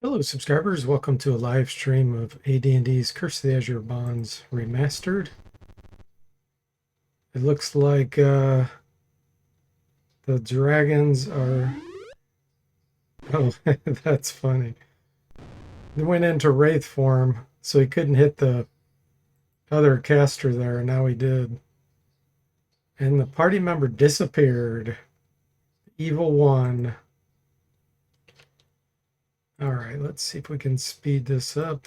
Hello, subscribers. Welcome to a live stream of AD&D's Curse of the Azure Bonds Remastered. It looks like the dragons are... Oh, that's funny. They went into Wraith form, so he couldn't hit the other caster there, and now he did. And the party member disappeared. Evil one. All right, let's see if we can speed this up.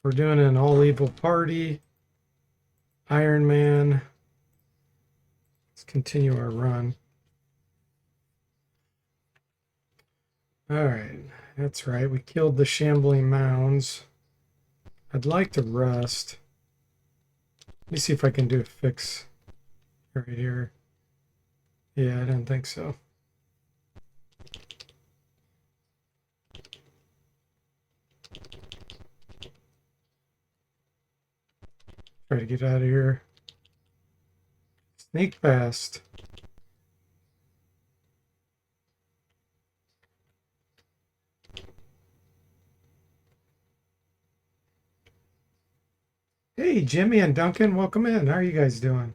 We're doing an all-evil party. Iron Man. Let's continue our run. All right, that's right. We killed the shambling mounds. I'd like to rest. Let me see if I can do a fix right here. Yeah, I didn't think so. Try to get out of here. Sneak past. Hey, Jimmy and Duncan, welcome in. How are you guys doing?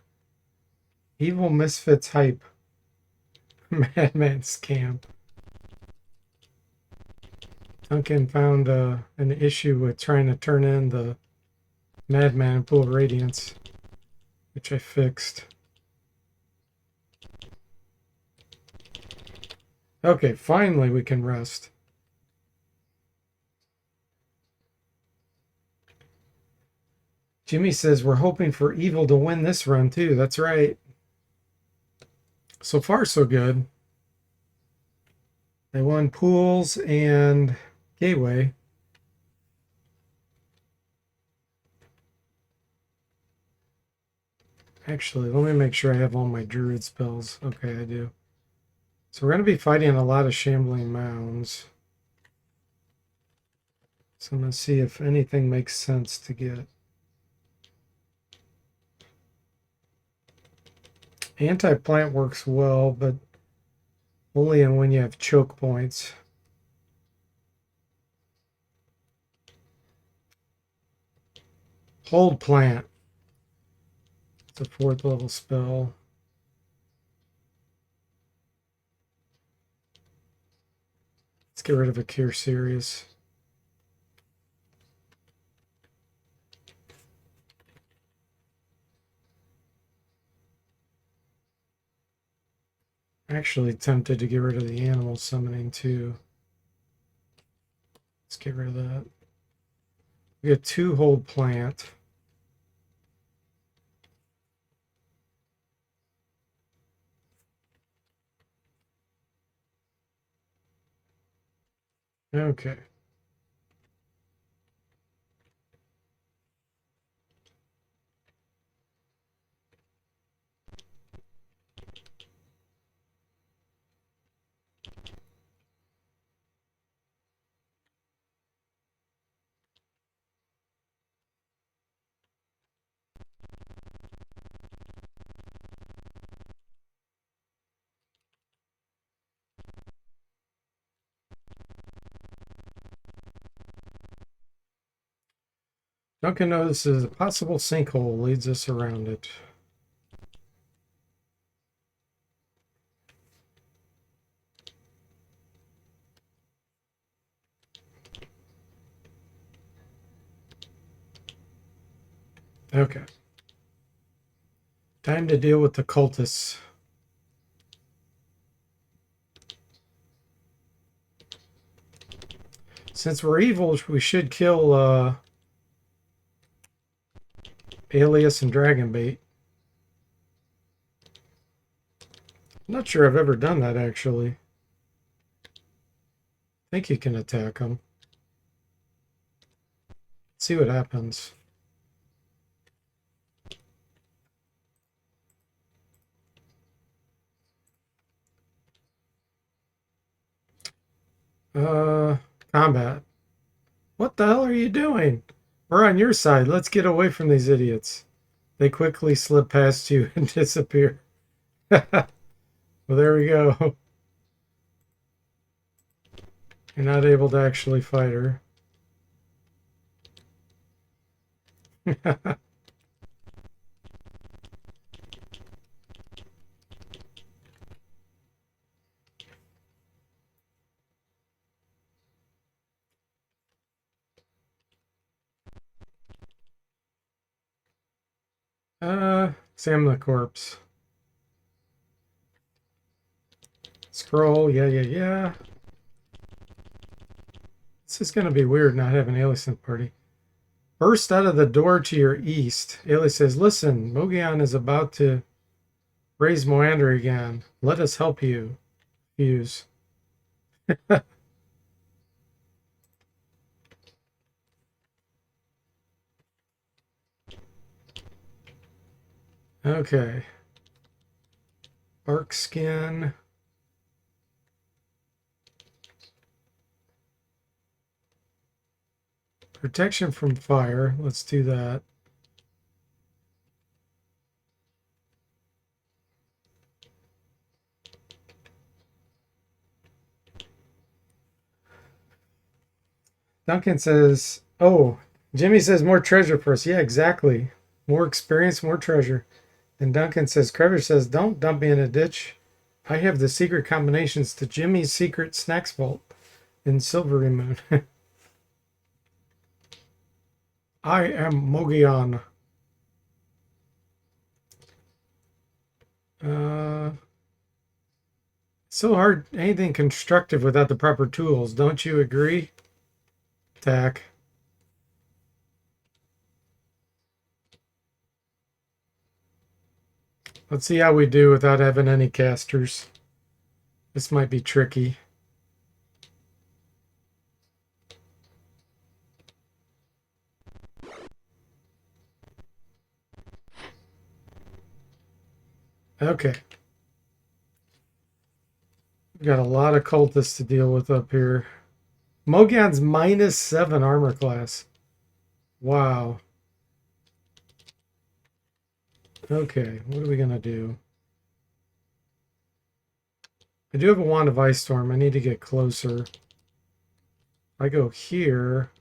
Evil Misfits hype. Madman scam. Duncan found an issue with trying to turn in the Madman Pool of Radiance, which I fixed. Okay, finally we can rest. Jimmy says we're hoping for Evil to win this run too. That's right. So far, so good. They won pools and gateway. Actually, let me make sure I have all my druid spells. Okay, I do. So we're going to be fighting a lot of shambling mounds. So I'm going to see if anything makes sense to get. Anti-plant works well, but only when you have choke points. Hold plant. It's a 4th level spell. Let's get rid of a Cure Series. Actually tempted to get rid of the animal summoning too. Let's get rid of that. We got 2 hold plant. Okay. Duncan notices a possible sinkhole leads us around it. Okay. Time to deal with the cultists. Since we're evil, we should kill Alias and Dragonbait. I'm not sure I've ever done that, actually. I think you can attack them. See what happens. Combat. What the hell are you doing? We're on your side. Let's get away from these idiots. They quickly slip past you and disappear. Well, there we go. You're not able to actually fight her. Examine the corpse. Scroll, yeah. This is going to be weird not having Alice in the party. Burst out of the door to your east. Alice says, listen, Mogion is about to raise Moander again. Let us help you. Fuse. Okay. Bark skin. Protection from fire. Let's do that. Duncan says, oh, Jimmy says more treasure for us. Yeah, exactly. More experience, more treasure. And Duncan says, Crevish says, don't dump me in a ditch. I have the secret combinations to Jimmy's secret snacks vault in Silvery Moon. I am Mogion. So hard, anything constructive without the proper tools. Don't you agree? Tack. Let's see how we do without having any casters. This might be tricky. Okay. We've got a lot of cultists to deal with up here. Mogion's -7 armor class. Wow. Okay, what are we going to do? I do have a Wand of Ice Storm. I need to get closer. I go here.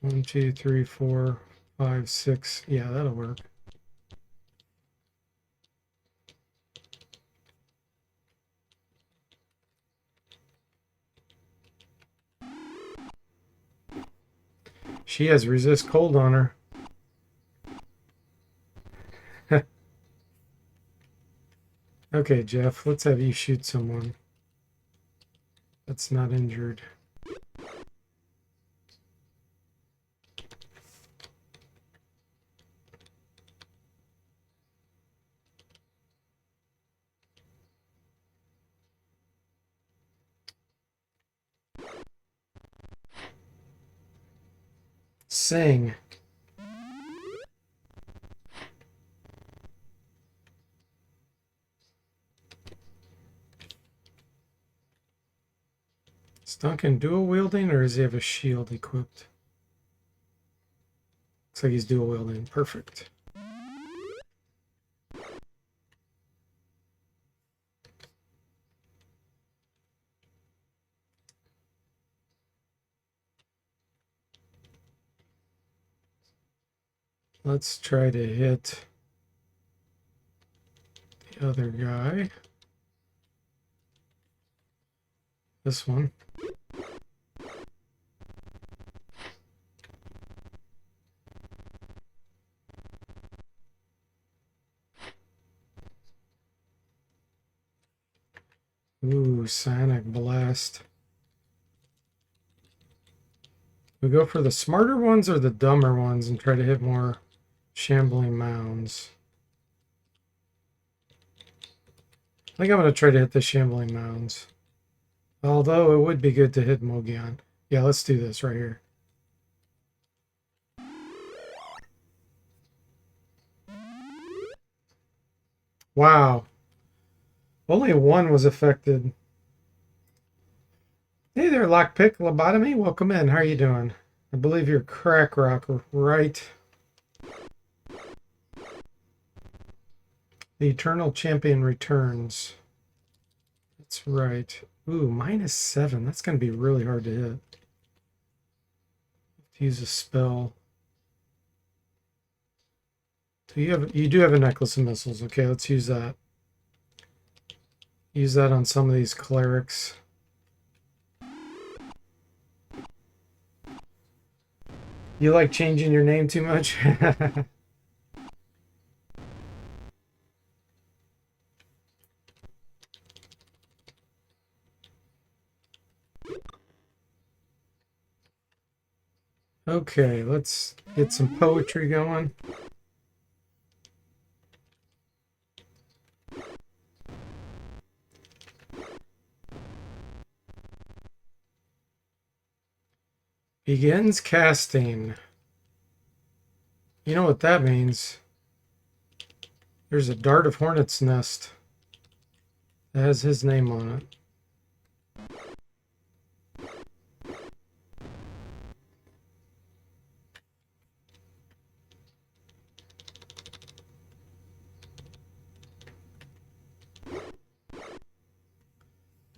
1, 2, 3, 4, 5, 6. Yeah, that'll work. She has resist cold on her. Okay, Jeff, let's have you shoot someone that's not injured. Sing. Is Duncan dual wielding or does he have a shield equipped? Looks like he's dual wielding. Perfect. Let's try to hit the other guy. This one. Ooh, Sonic Blast. We go for the smarter ones or the dumber ones and try to hit more shambling mounds. I think I'm going to try to hit the shambling mounds. Although it would be good to hit Mogion. Yeah, let's do this right here. Wow. Only one was affected. Hey there, Lockpick Lobotomy. Welcome in. How are you doing? I believe you're Crack Rock, right? The Eternal Champion returns. Let's That's right. Ooh, -7. That's going to be really hard to hit. Use a spell. So you do have a necklace of missiles. Okay, let's use that. Use that on some of these clerics. You like changing your name too much? Okay, let's get some poetry going. Begins casting. You know what that means? There's a dart of hornet's nest that has his name on it.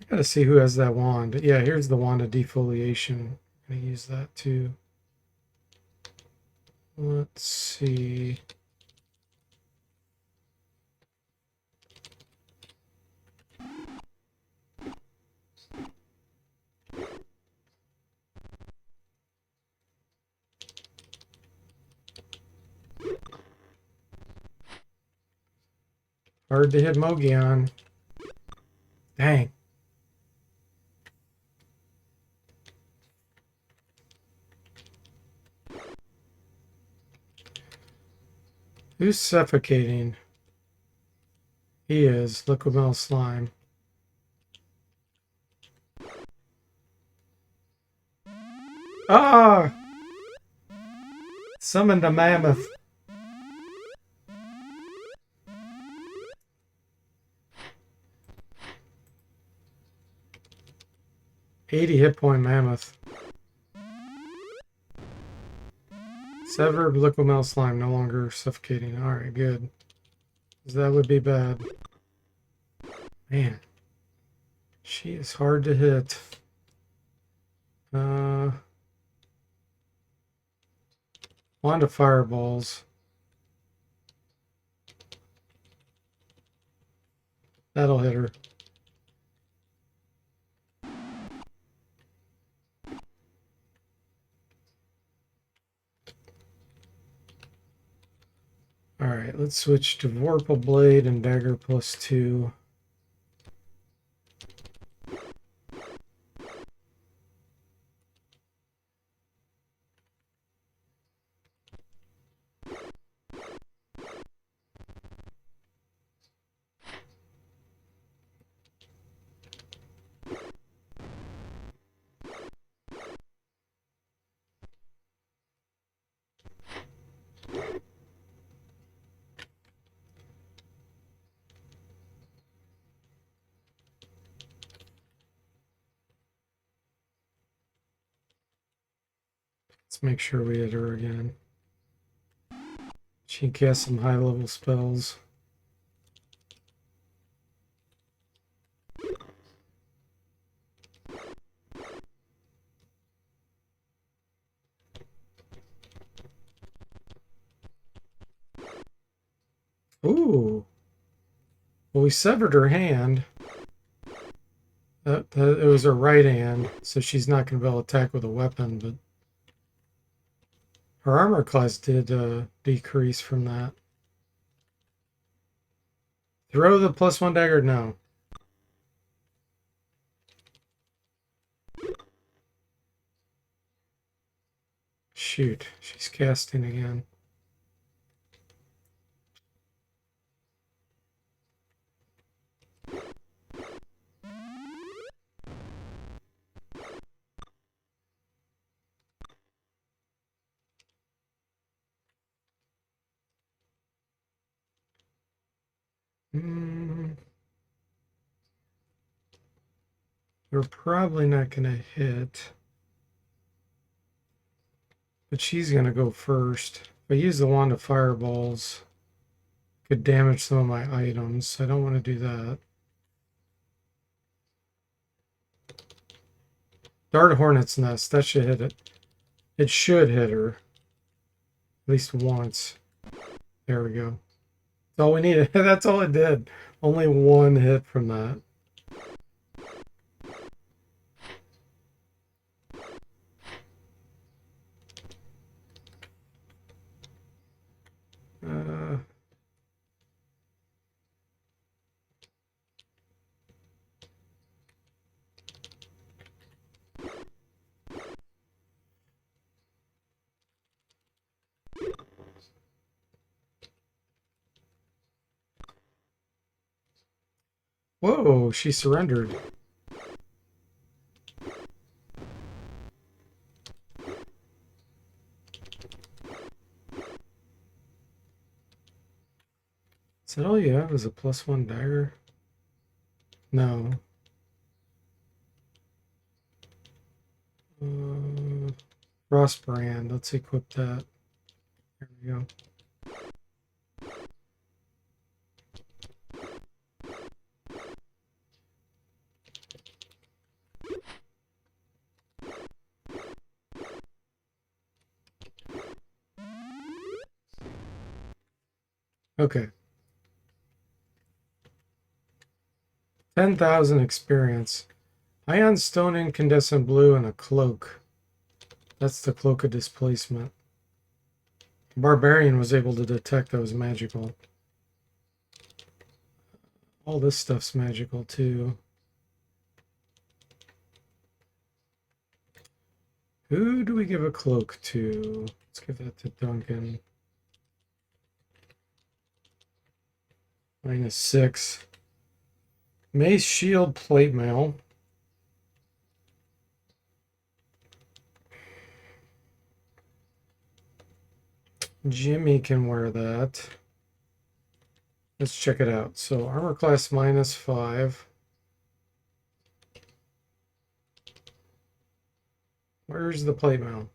I gotta see who has that wand. Yeah, here's the wand of defoliation. I'm gonna use that too. Let's see. Hard to hit Mogion. Dang. Who's suffocating? He is. Liquid metal slime. Ah! Summoned a mammoth. $80 hit point mammoth. Severed liquid metal slime, no longer suffocating. Alright, good. Because that would be bad. Man. She is hard to hit. Wand of fireballs. That'll hit her. Alright, let's switch to Vorpal Blade and Dagger +2. Let's make sure we hit her again. She casts some high-level spells. Ooh. Well, we severed her hand. It was her right hand, so she's not going to be able to attack with a weapon, but her armor class did decrease from that. Throw the +1 dagger? No. Shoot, she's casting again. We're probably not going to hit. But she's going to go first. If I use the wand of fireballs, could damage some of my items. I don't want to do that. Dart Hornet's Nest. That should hit it. It should hit her. At least once. There we go. That's all we needed. That's all it did. Only one hit from that. Whoa, she surrendered. Is that all you have is a +1 dagger? No. Frostbrand. Let's equip that. There we go. Okay. 10,000 experience. Ion stone, incandescent blue, and a cloak. That's the cloak of displacement. Barbarian was able to detect that was magical. All this stuff's magical too. Who do we give a cloak to? Let's give that to Duncan. -6. Mace, shield, plate mail. Jimmy can wear that. Let's check it out. So armor class -5. Where's the plate mail?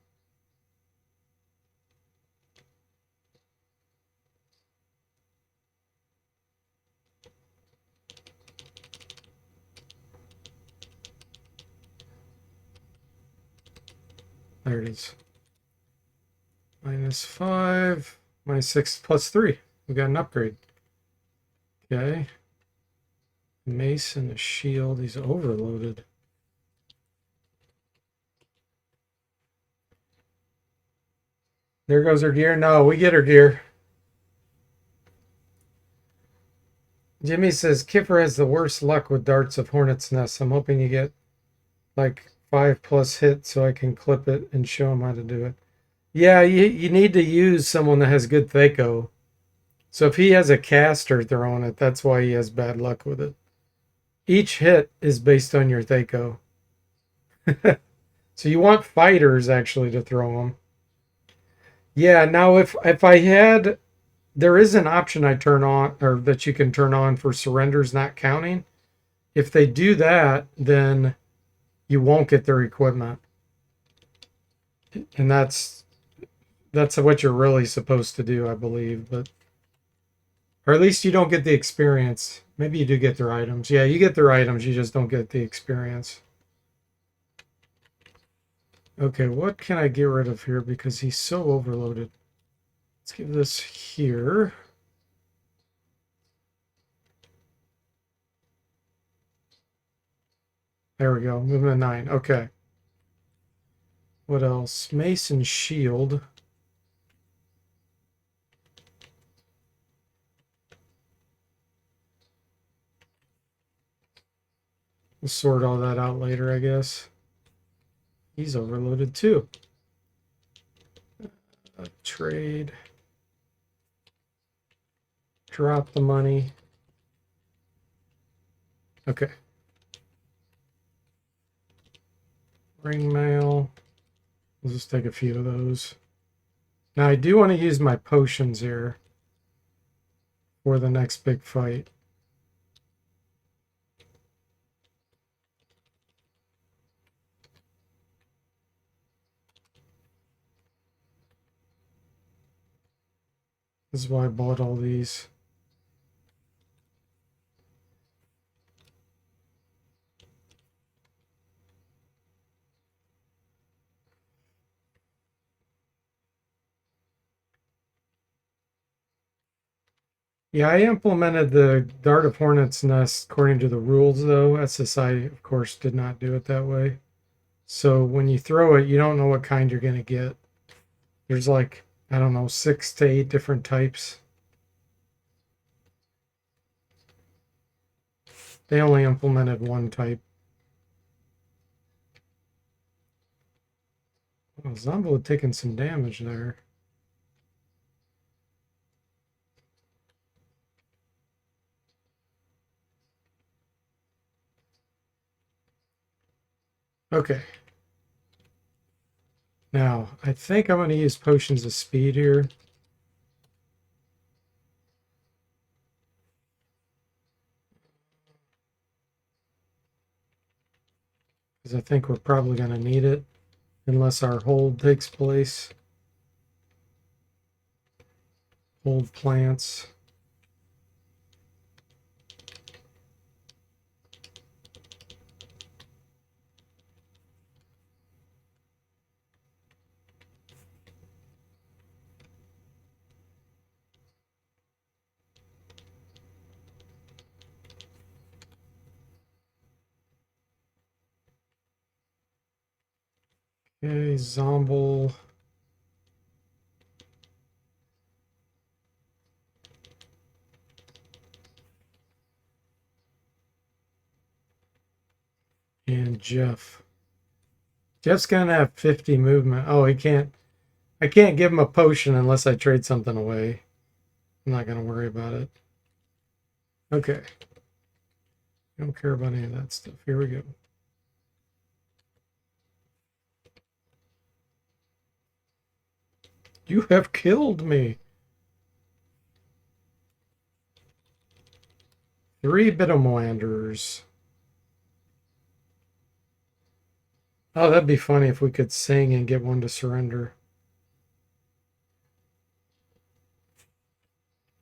There it is. -5, -6, +3. We got an upgrade. Okay. Mace and a shield. He's overloaded. There goes her gear. No, we get her gear. Jimmy says Kiffer has the worst luck with darts of Hornet's Nest. I'm hoping you get like 5+ hits so I can clip it and show him how to do it. Yeah, you need to use someone that has good Thaco. So if he has a caster throwing it, that's why he has bad luck with it. Each hit is based on your Thaco. So you want fighters actually to throw them. Yeah, now if I had, there is an option I turn on, or that you can turn on for surrenders not counting. If they do that, then you won't get their equipment. And that's what you're really supposed to do, I believe, but or at least you don't get the experience. Maybe you do get their items. Yeah, you get their items, you just don't get the experience. Okay, what can I get rid of here because he's so overloaded? Let's give this here. There we go. Movement 9. Okay. What else? Mace and shield. We'll sort all that out later, I guess. He's overloaded too. Trade. Drop the money. Okay. Ring mail. We'll just take a few of those. Now I do want to use my potions here for the next big fight. This is why I bought all these. Yeah, I implemented the Dart of Hornet's Nest according to the rules, though. SSI, of course, did not do it that way. So when you throw it, you don't know what kind you're going to get. There's like, I don't know, 6 to 8 different types. They only implemented one type. Oh, Zombo had taken some damage there. Okay. Now, I think I'm going to use potions of speed here. Because I think we're probably going to need it. Unless our hold takes place. Hold plants. Okay, Zomble. And Jeff. Jeff's gonna have 50 movement. Oh, he can't. I can't give him a potion unless I trade something away. I'm not gonna worry about it. Okay. Don't care about any of that stuff. Here we go. You have killed me. 3 Bitomoanders. Oh, that'd be funny if we could sing and get one to surrender.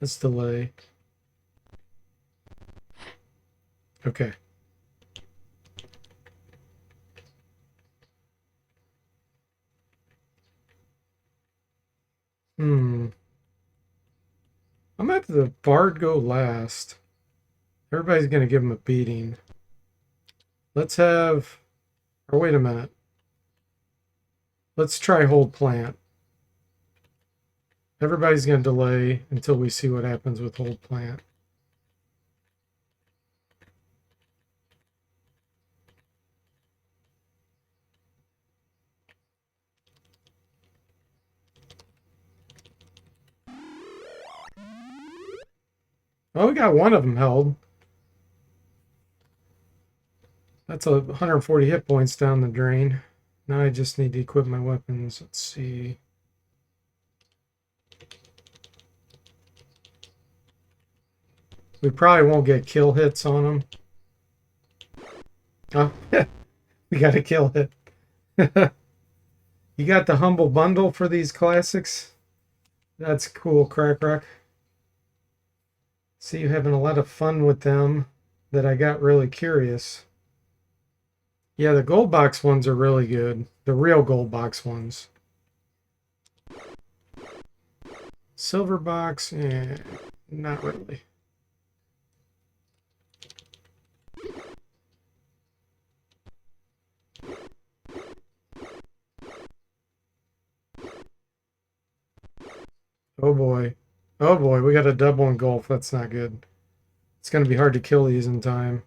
Let's delay. Okay. I'm gonna have the Bard go last. Everybody's gonna give him a beating. Let's have. Or wait a minute. Let's try hold plant. Everybody's gonna delay until we see what happens with hold plant. Oh, we got one of them held. That's 140 hit points down the drain. Now I just need to equip my weapons. Let's see. We probably won't get kill hits on them. Oh, we got a kill hit. You got the humble bundle for these classics? That's cool, Crack Rock. See you having a lot of fun with them that I got really curious. Yeah, the gold box ones are really good. The real gold box ones. Silver box, not really. Oh boy. Oh boy, we got a double engulf. That's not good. It's going to be hard to kill these in time.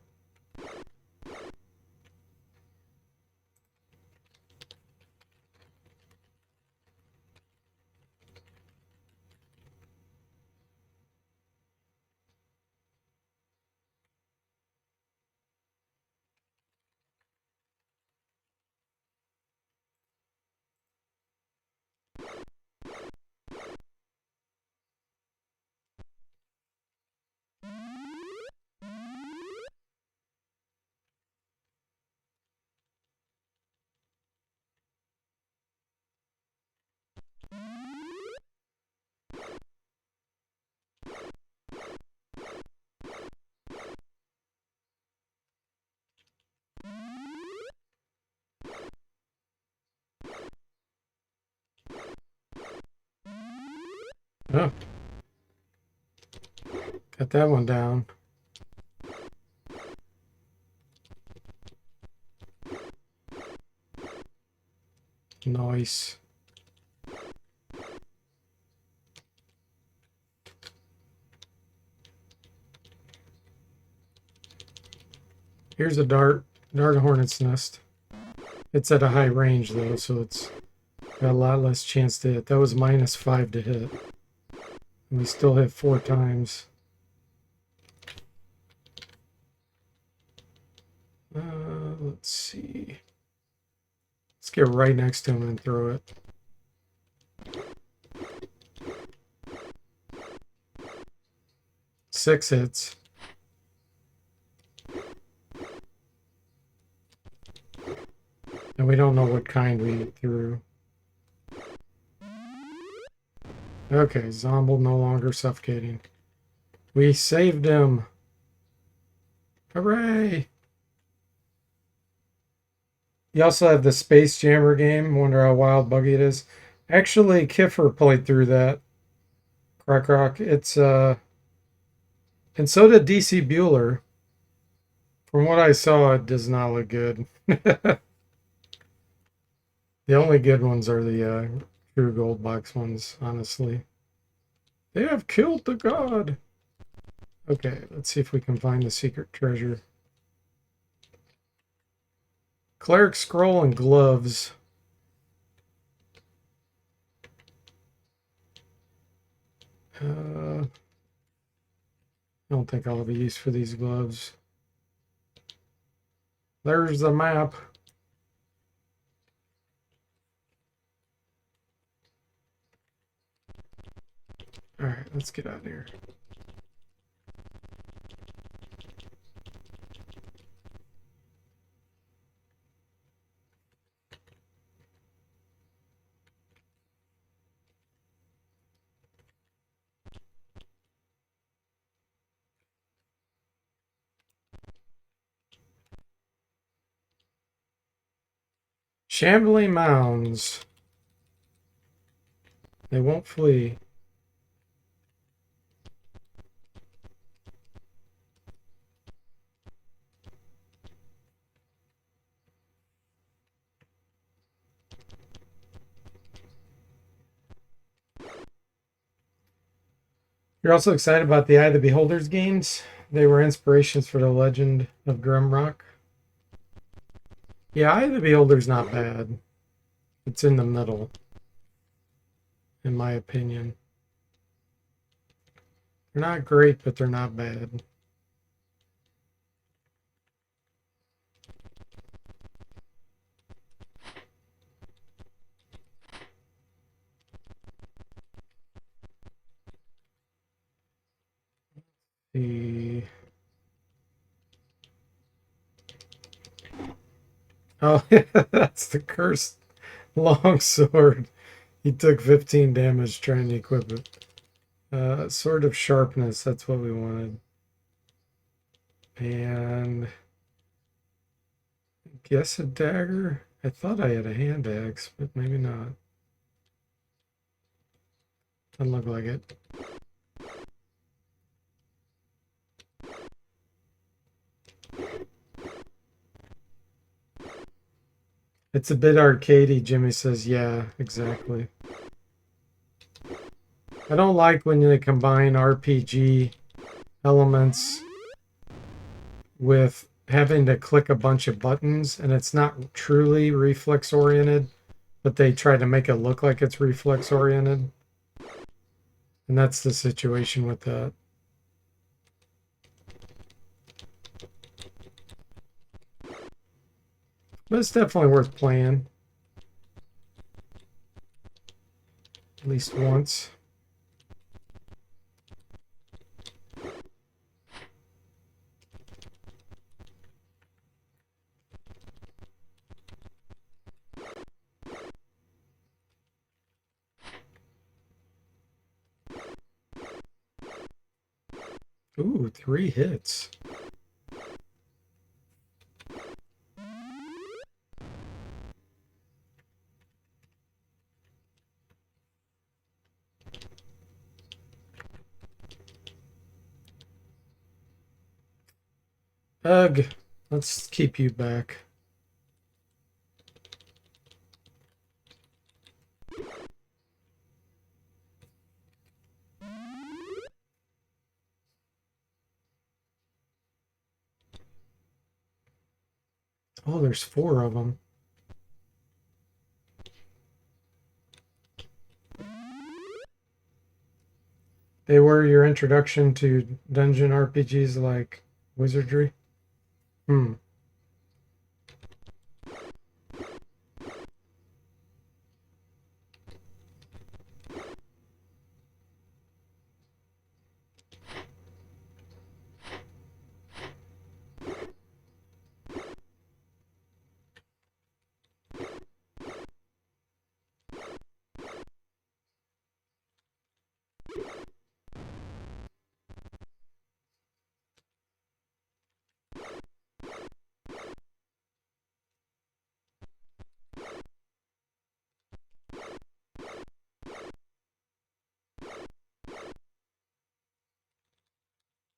Oh. Got that one down. Nice. Here's a dart hornet's nest. It's at a high range though, so it's got a lot less chance to hit. That was -5 to hit. And we still hit 4 times. Let's see. Let's get right next to him and throw it. Six hits. And we don't know what kind we threw. Okay, Zomble no longer suffocating. We saved him. Hooray! You also have the Space Jammer game. Wonder how wild buggy it is. Actually, Kiffer played through that. Croc. It's and so did DC Bueller. From what I saw, it does not look good. The only good ones are the true gold box ones, honestly. They have killed the god. Okay, let's see if we can find the secret treasure. Cleric scroll and gloves. I don't think I'll have a use for these gloves. There's the map. All right, let's get out of here. Shambling mounds. They won't flee. You're also excited about the Eye of the Beholders games? They were inspirations for the Legend of Grimrock. Yeah, Eye of the Beholder's not bad. It's in the middle, in my opinion. They're not great, but they're not bad. The Oh, that's the cursed longsword. He took 15 damage trying to equip it. Sword of Sharpness, that's what we wanted. And I guess a dagger. I thought I had a hand axe, but maybe not. Doesn't look like it. It's a bit arcadey, Jimmy says. Yeah, exactly. I don't like when they combine RPG elements with having to click a bunch of buttons and it's not truly reflex oriented, but they try to make it look like it's reflex oriented. And that's the situation with that. But it's definitely worth playing. At least once. Ooh, 3 hits. Ugh. Let's keep you back. Oh, there's 4 of them. They were your introduction to dungeon RPGs like Wizardry? Hmm.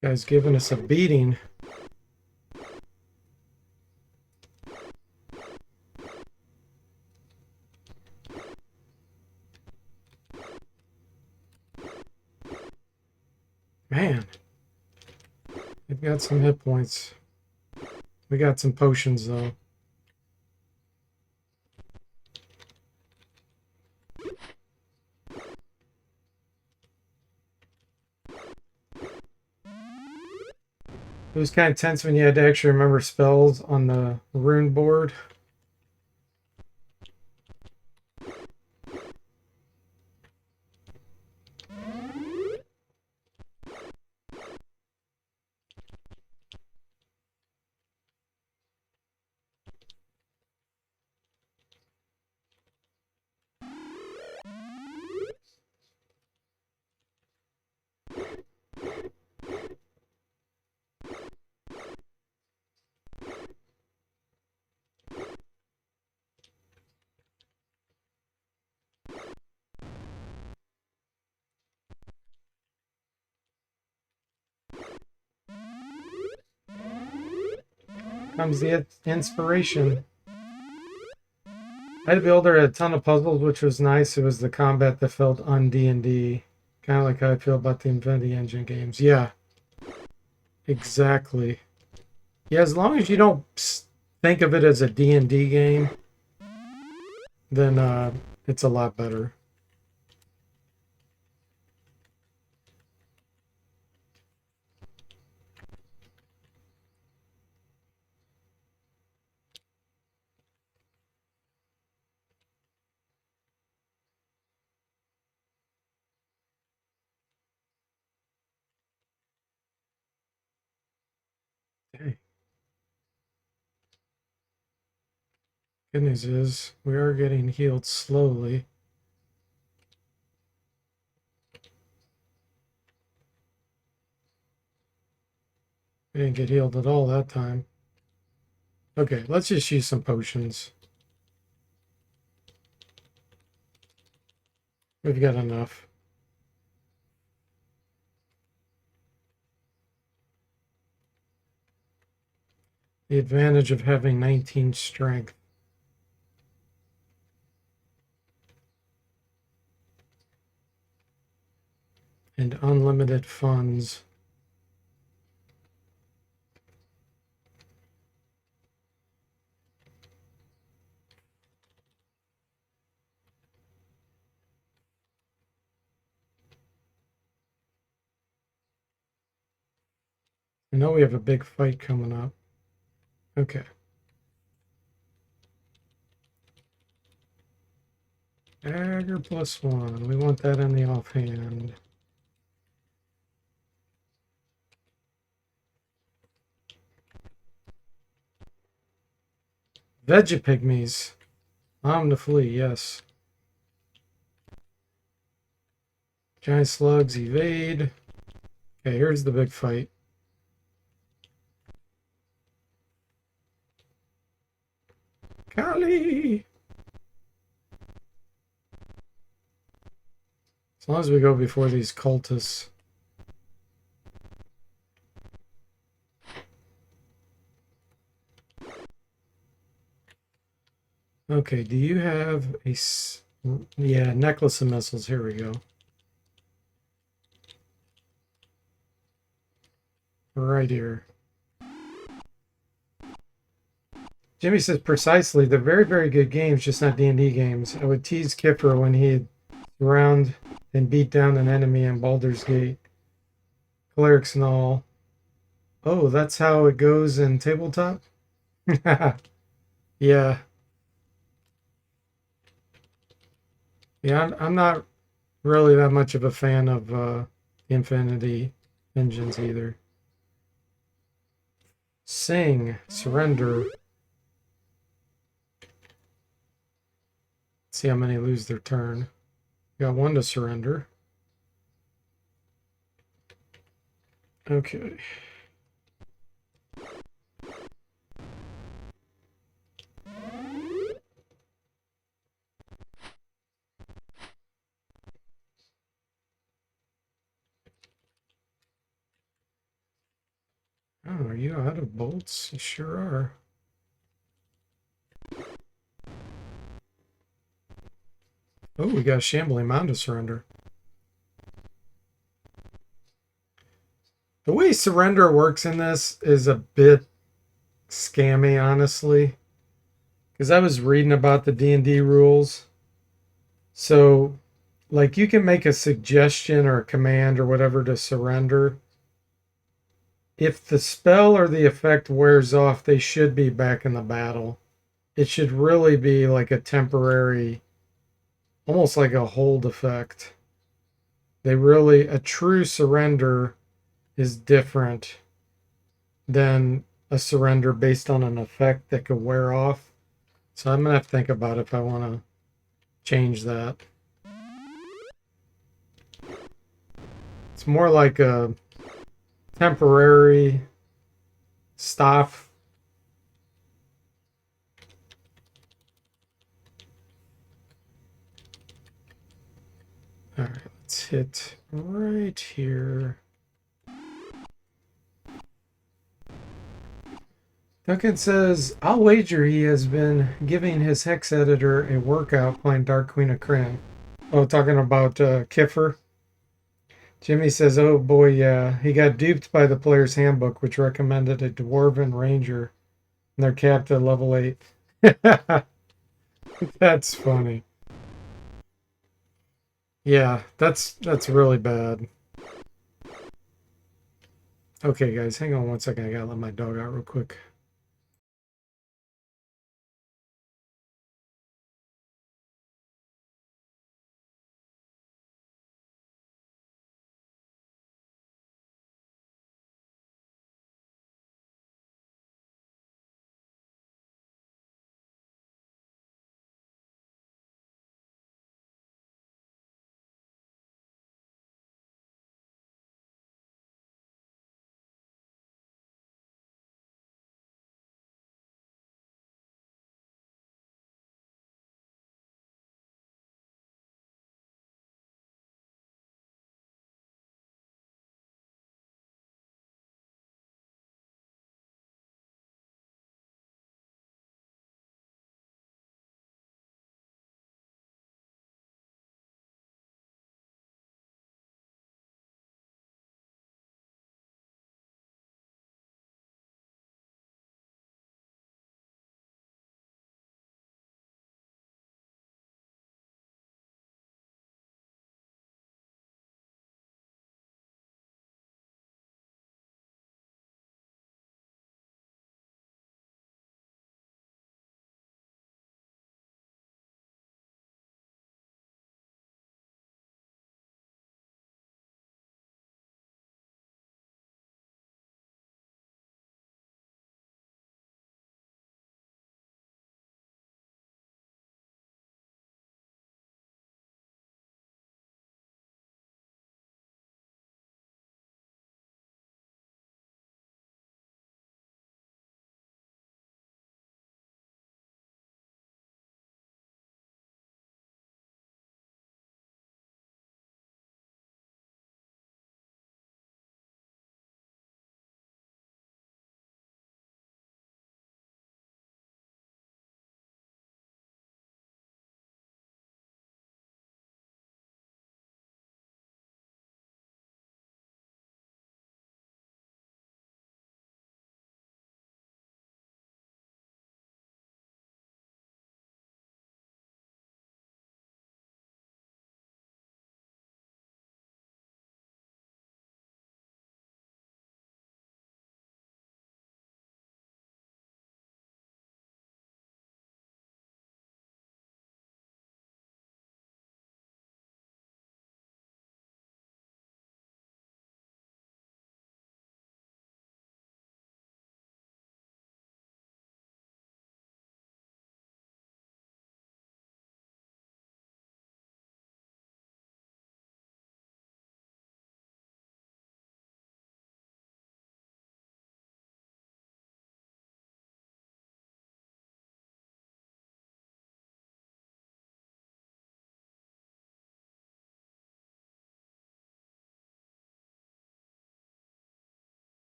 Guy's giving us a beating. Man, they've got some hit points. We got some potions, though. It was kind of tense when you had to actually remember spells on the rune board. Comes the inspiration. I had to build her a ton of puzzles, which was nice. It was the combat that felt on D&D. Kind of like how I feel about the Infinity Engine games. Yeah, exactly. Yeah, as long as you don't think of it as a D&D game, then it's a lot better. Hey, good news is we are getting healed slowly. We didn't get healed at all that time. Okay, let's just use some potions. We've got enough. The advantage of having 19 strength. And unlimited funds. I know we have a big fight coming up. Okay. Dagger +1. We want that in the offhand. Vegapygmies. Omniflee, yes. Giant slugs evade. Okay, here's the big fight. Kali! As long as we go before these cultists. Okay, do you have a... Yeah, necklace of missiles. Here we go. Right here. Jimmy says precisely. They're very, very good games, just not D&D games. I would tease Kipper when he'd surround and beat down an enemy in Baldur's Gate. Clerics and all. Oh, that's how it goes in tabletop? Yeah. Yeah, I'm not really that much of a fan of Infinity engines either. Sing, surrender. See how many lose their turn. Got one to surrender. Okay. Oh, are you out of bolts? You sure are. Oh, we got a shambling mound to surrender. The way surrender works in this is a bit scammy, honestly. Because I was reading about the D&D rules. So, like, you can make a suggestion or a command or whatever to surrender. If the spell or the effect wears off, they should be back in the battle. It should really be like a temporary, almost like a hold effect. A true surrender is different than a surrender based on an effect that could wear off. So I'm going to have to think about if I want to change that. It's more like a temporary stop. All right, let's hit right here. Duncan says, I'll wager he has been giving his hex editor a workout playing Dark Queen of Kryn. Oh, talking about Kiffer. Jimmy says, oh boy, yeah. He got duped by the player's handbook, which recommended a Dwarven Ranger, and they're capped at level 8. That's funny. Yeah, that's really bad. Okay, guys, hang on one second. I gotta let my dog out real quick.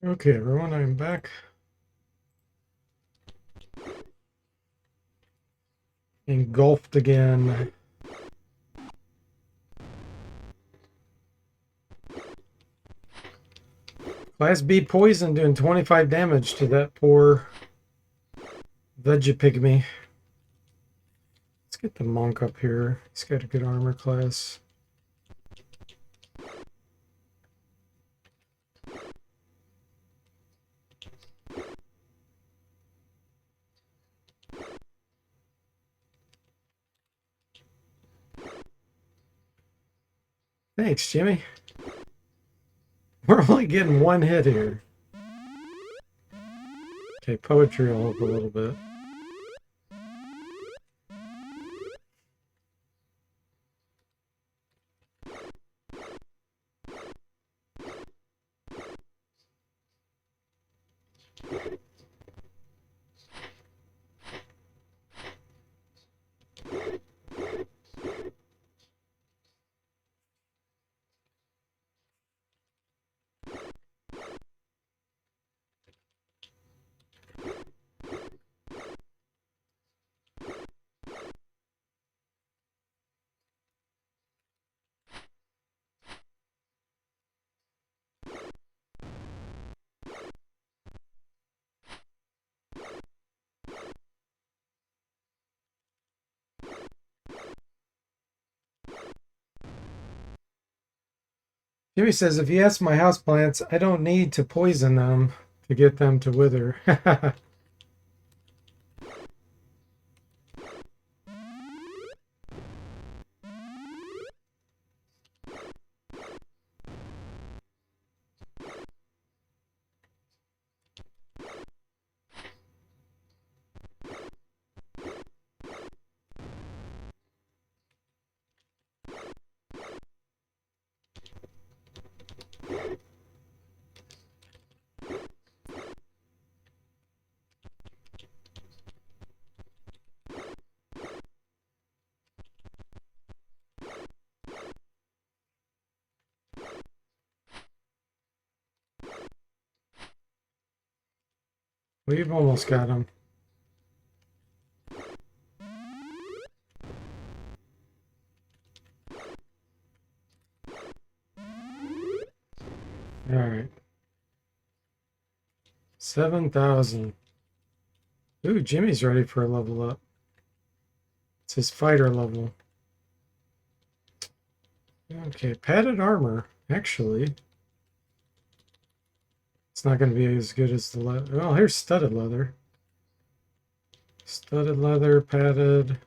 Okay, everyone, I'm back. Engulfed again. Class B poison doing 25 damage to that poor Vegapygmy. Let's get the monk up here. He's got a good armor class. Thanks, Jimmy. We're only getting one hit here. Okay, poetry will help a little bit. Jimmy says, if you ask my houseplants, I don't need to poison them to get them to wither. We've almost got them. All right. 7,000. Ooh, Jimmy's ready for a level up. It's his fighter level. Okay, padded armor. Actually, it's not going to be as good as the leather. Well, here's studded leather. Studded leather, padded.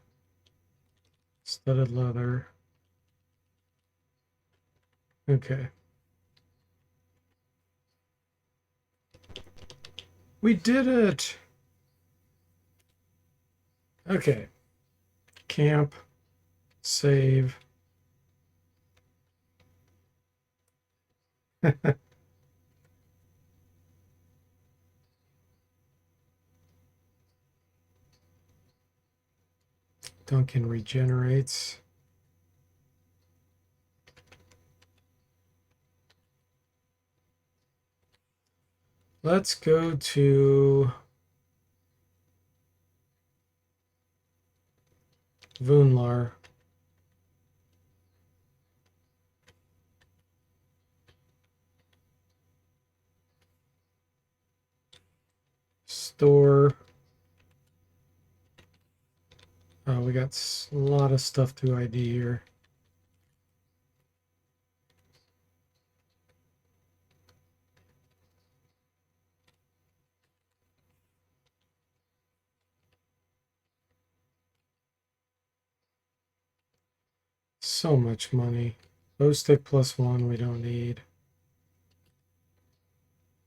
Studded leather. Okay. We did it! Okay. Camp. Save. Duncan regenerates. Let's go to Vunlar. Store. Oh, we got a lot of stuff to ID here. So much money. Bow stick +1 we don't need.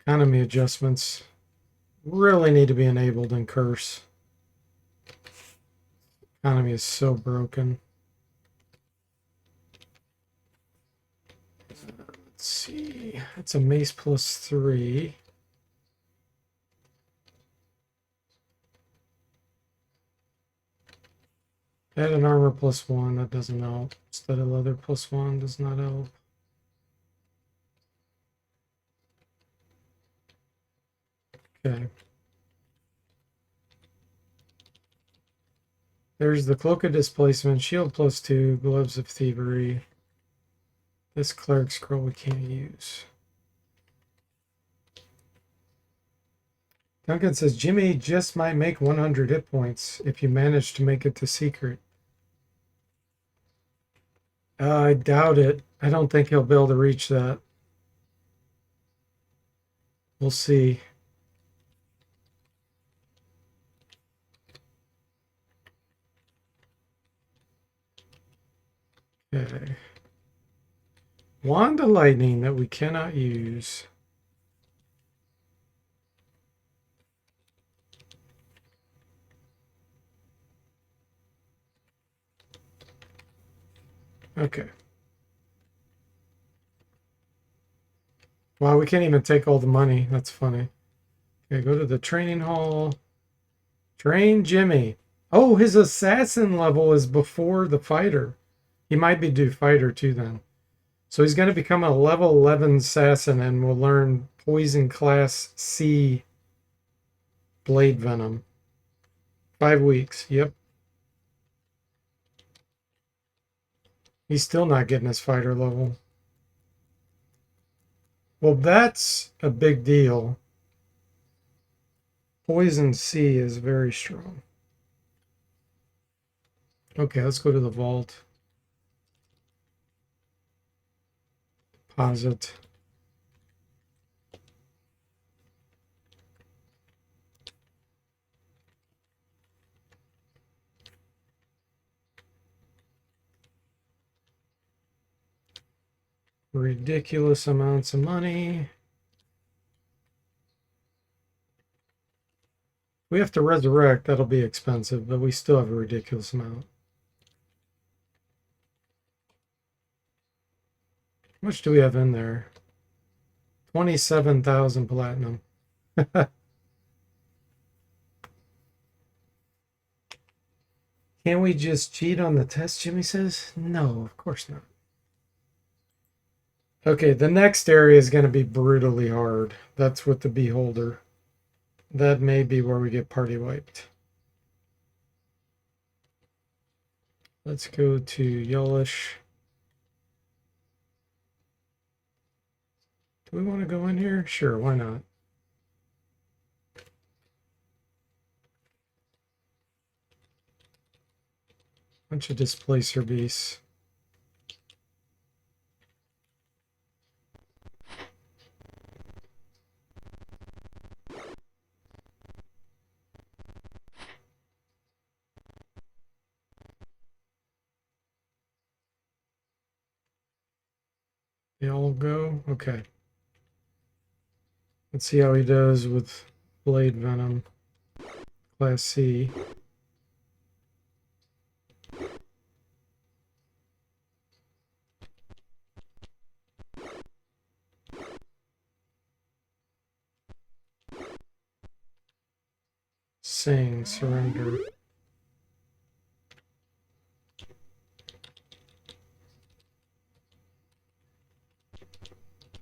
Economy adjustments really need to be enabled in Curse. Economy is so broken. Let's see. That's a mace +3. Add an armor +1. That doesn't help. Studded leather +1 does not help. Okay. There's the Cloak of Displacement, Shield +2, Gloves of Thievery. This Cleric Scroll we can't use. Duncan says, Jimmy just might make 100 hit points if you manage to make it to Secret. I doubt it. I don't think he'll be able to reach that. We'll see. Okay. Wand of Lightning that we cannot use. Okay. Wow, we can't even take all the money. That's funny. Okay, go to the training hall. Train Jimmy. Oh, his assassin level is before the fighter. He might be due fighter too then. So he's going to become a level 11 assassin and will learn poison class C blade venom. 5 weeks. Yep. He's still not getting his fighter level. Well, that's a big deal. Poison C is very strong. Okay, let's go to the vault. Deposit. Ridiculous amounts of money. We have to resurrect. That'll be expensive, but we still have a ridiculous amount. How much do we have in there? 27,000 platinum. Can we just cheat on the test, Jimmy says? No, of course not. Okay, the next area is going to be brutally hard. That's with the Beholder. That may be where we get party wiped. Let's go to Yellish. Do we want to go in here? Sure, why not? Bunch of displacer beasts. They all go? Okay. Let's see how he does with Blade Venom. Class C. Sing, surrender.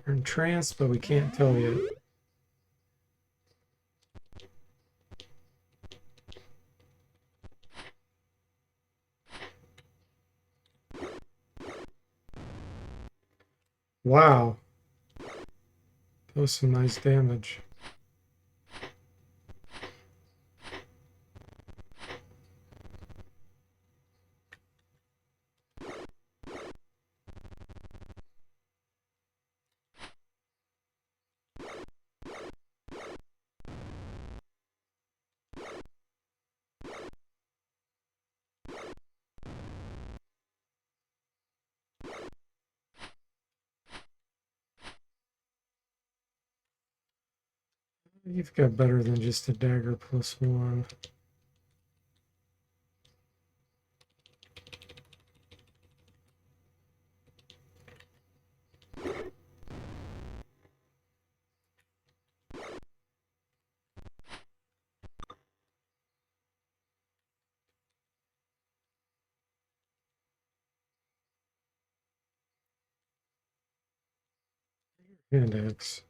We're in trance, but we can't tell yet. Wow. That was some nice damage. You've got better than just a dagger +1. Hand axe.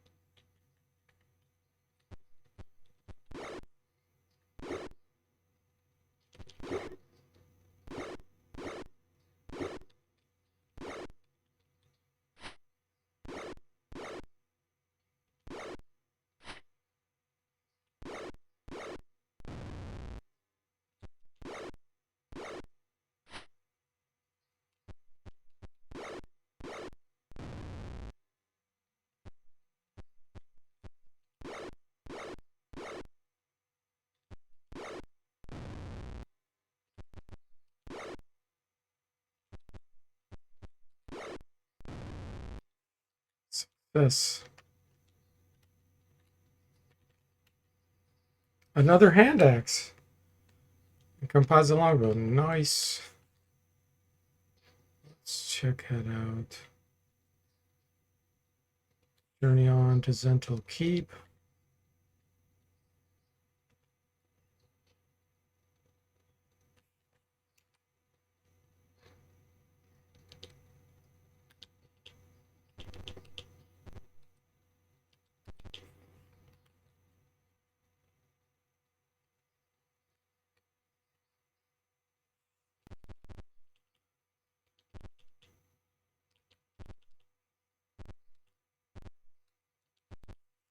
This. Another hand axe. Composite longbow. Nice. Let's check that out. Journey on to Zental Keep.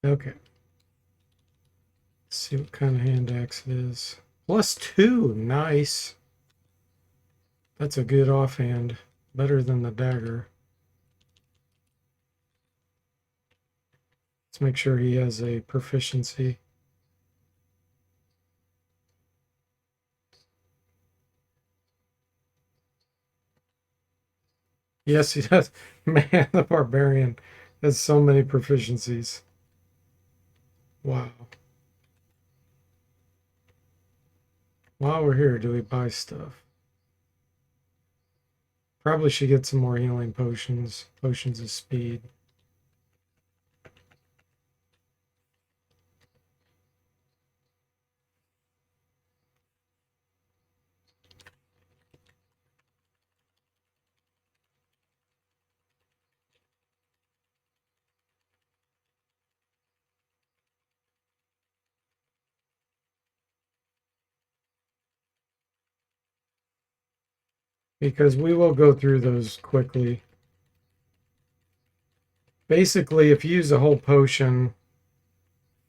Okay. Let's see what kind of hand axe it is. +2. Nice. That's a good offhand. Better than the dagger. Let's make sure he has a proficiency. Yes, he does. Man, the barbarian has so many proficiencies. Wow. While we're here, do we buy stuff? Probably should get some more healing potions. Potions of speed. Because we will go through those quickly. Basically, if you use a whole potion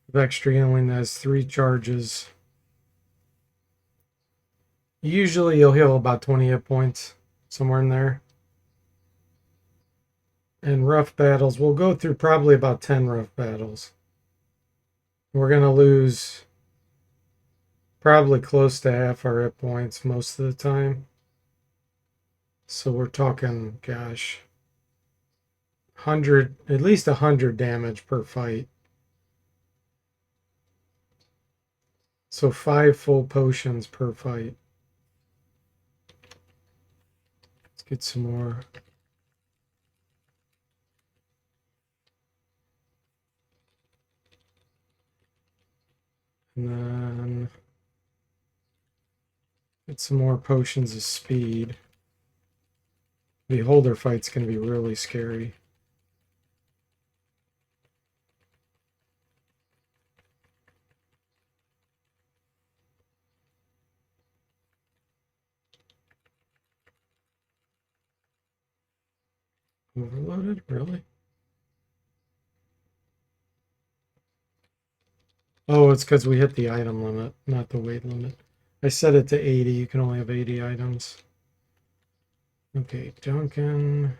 of extra healing that has 3 charges, usually you'll heal about 20 hit points, somewhere in there. And rough battles, we'll go through probably about 10 rough battles. We're going to lose probably close to half our hit points most of the time. So we're talking, gosh, 100, at least 100 damage per fight. So 5 full potions per fight. Let's get some more. And then get some more potions of speed. Beholder fight's going to be really scary. Overloaded? Really? Oh, it's because we hit the item limit, not the weight limit. I set it to 80. You can only have 80 items. Okay, Duncan.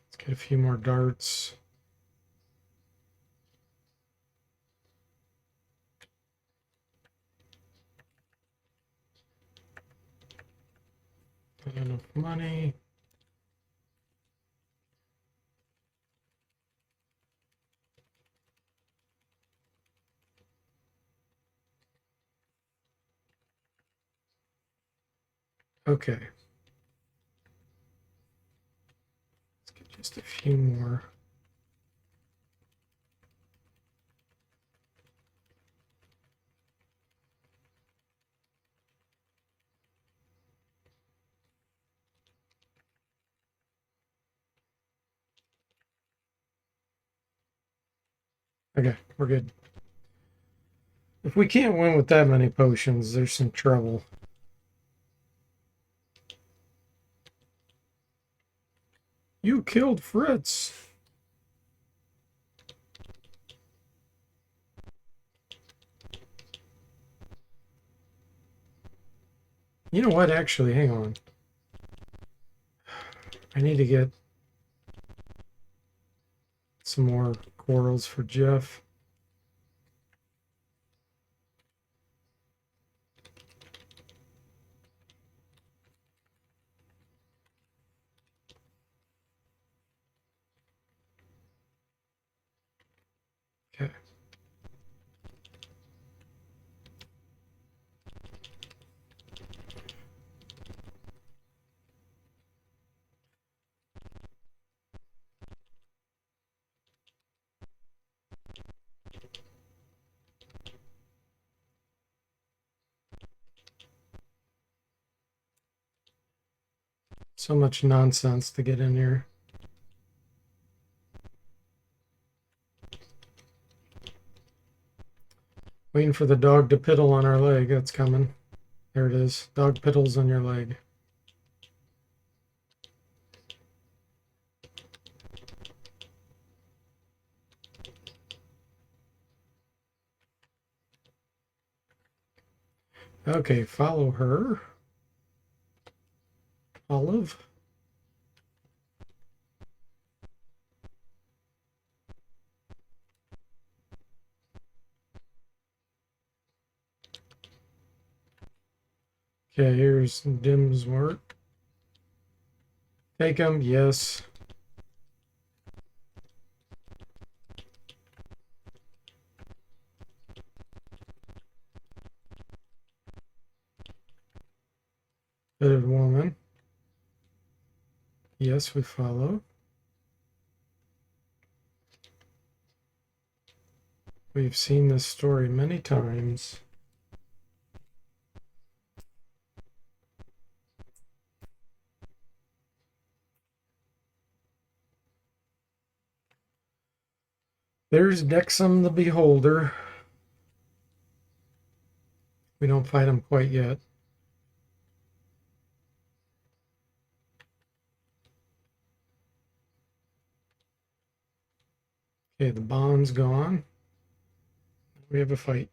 Let's get a few more darts. Not enough money. Okay. Let's get just a few more. Okay, we're good. If we can't win with that many potions, there's some trouble. You killed Fritz. You know what? Actually, hang on. I need to get some more corals for Jeff. Okay. So much nonsense to get in here. Waiting for the dog to piddle on our leg. That's coming. There it is. Dog piddles on your leg. Okay, follow her. Olive. Okay, here's Dim's work. Take him, yes. Hooded woman. Yes, we follow. We've seen this story many times. There's Dexum the Beholder. We don't fight him quite yet. Okay, the bond's gone. We have a fight.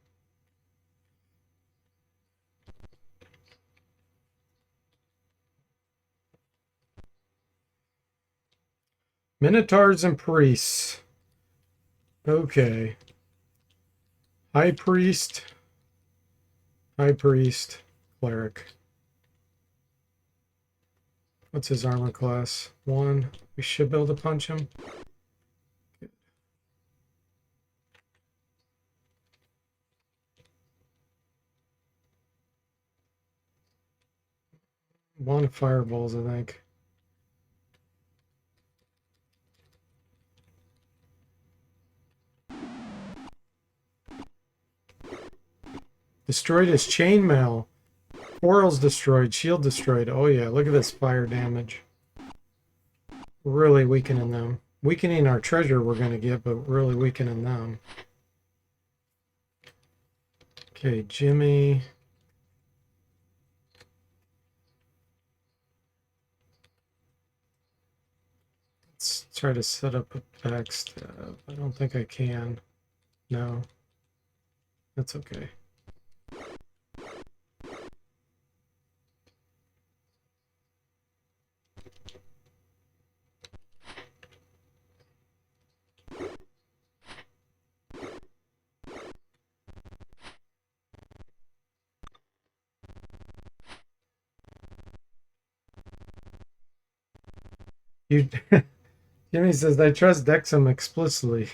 Minotaurs and priests. Okay. High priest. High priest. Cleric. What's his armor class? 1. We should be able to punch him. One of fireballs, I think. Destroyed his chainmail. Quarrel's destroyed. Shield destroyed. Oh yeah, look at this fire damage. Really weakening them. Weakening our treasure we're going to get, but really weakening them. Okay, Jimmy. Let's try to set up a backstab. I don't think I can. No. That's okay. You, Jimmy says, I trust Dexum explicitly.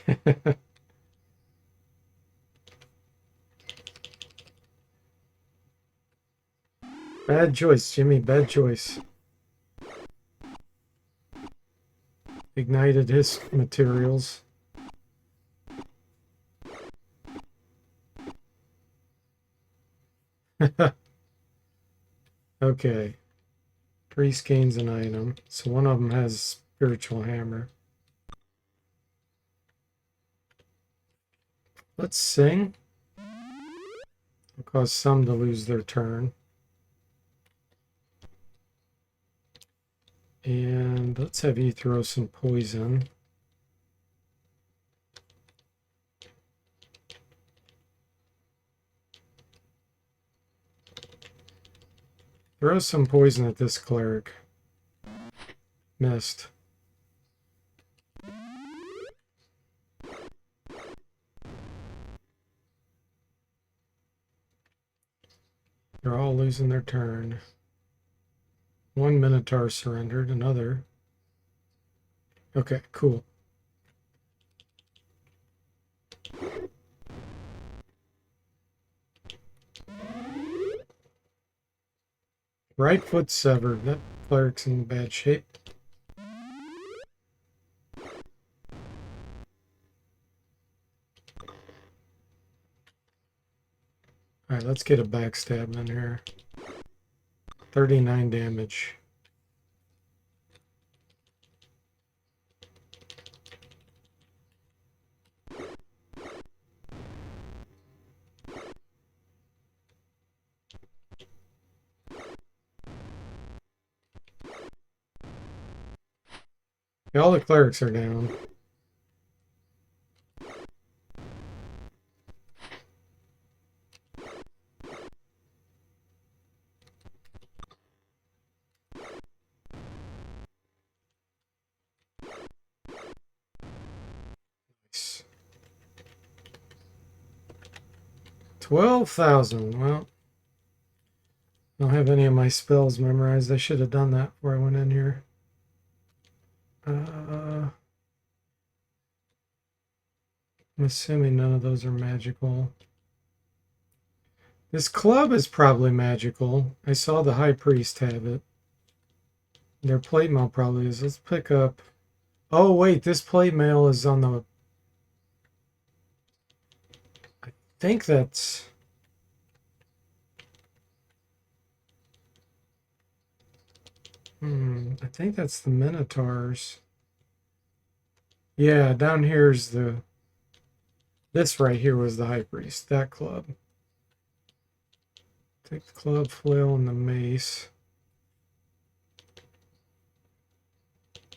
Bad choice, Jimmy. Bad choice. Ignited his materials. Okay. Priest gains an item. So one of them has spiritual hammer. Let's sing. It'll cause some to lose their turn. And let's have you throw some poison. Throw some poison at this cleric. Missed. They're all losing their turn. One Minotaur surrendered, another. Okay, cool. Right foot severed. That cleric's in bad shape. Alright, let's get a backstab in here. 39 damage. Yeah, all the clerics are down. Nice. 12,000. Well, I don't have any of my spells memorized. I should have done that before I went in here. I'm assuming none of those are magical. This club is probably magical. I saw the high priest have it. Their plate mail probably is. Let's pick up. Oh, wait, this plate mail is on the. I think that's. I think that's the Minotaurs. Yeah, down here's the. This right here was the high priest. That club. Take the club, flail, and the mace.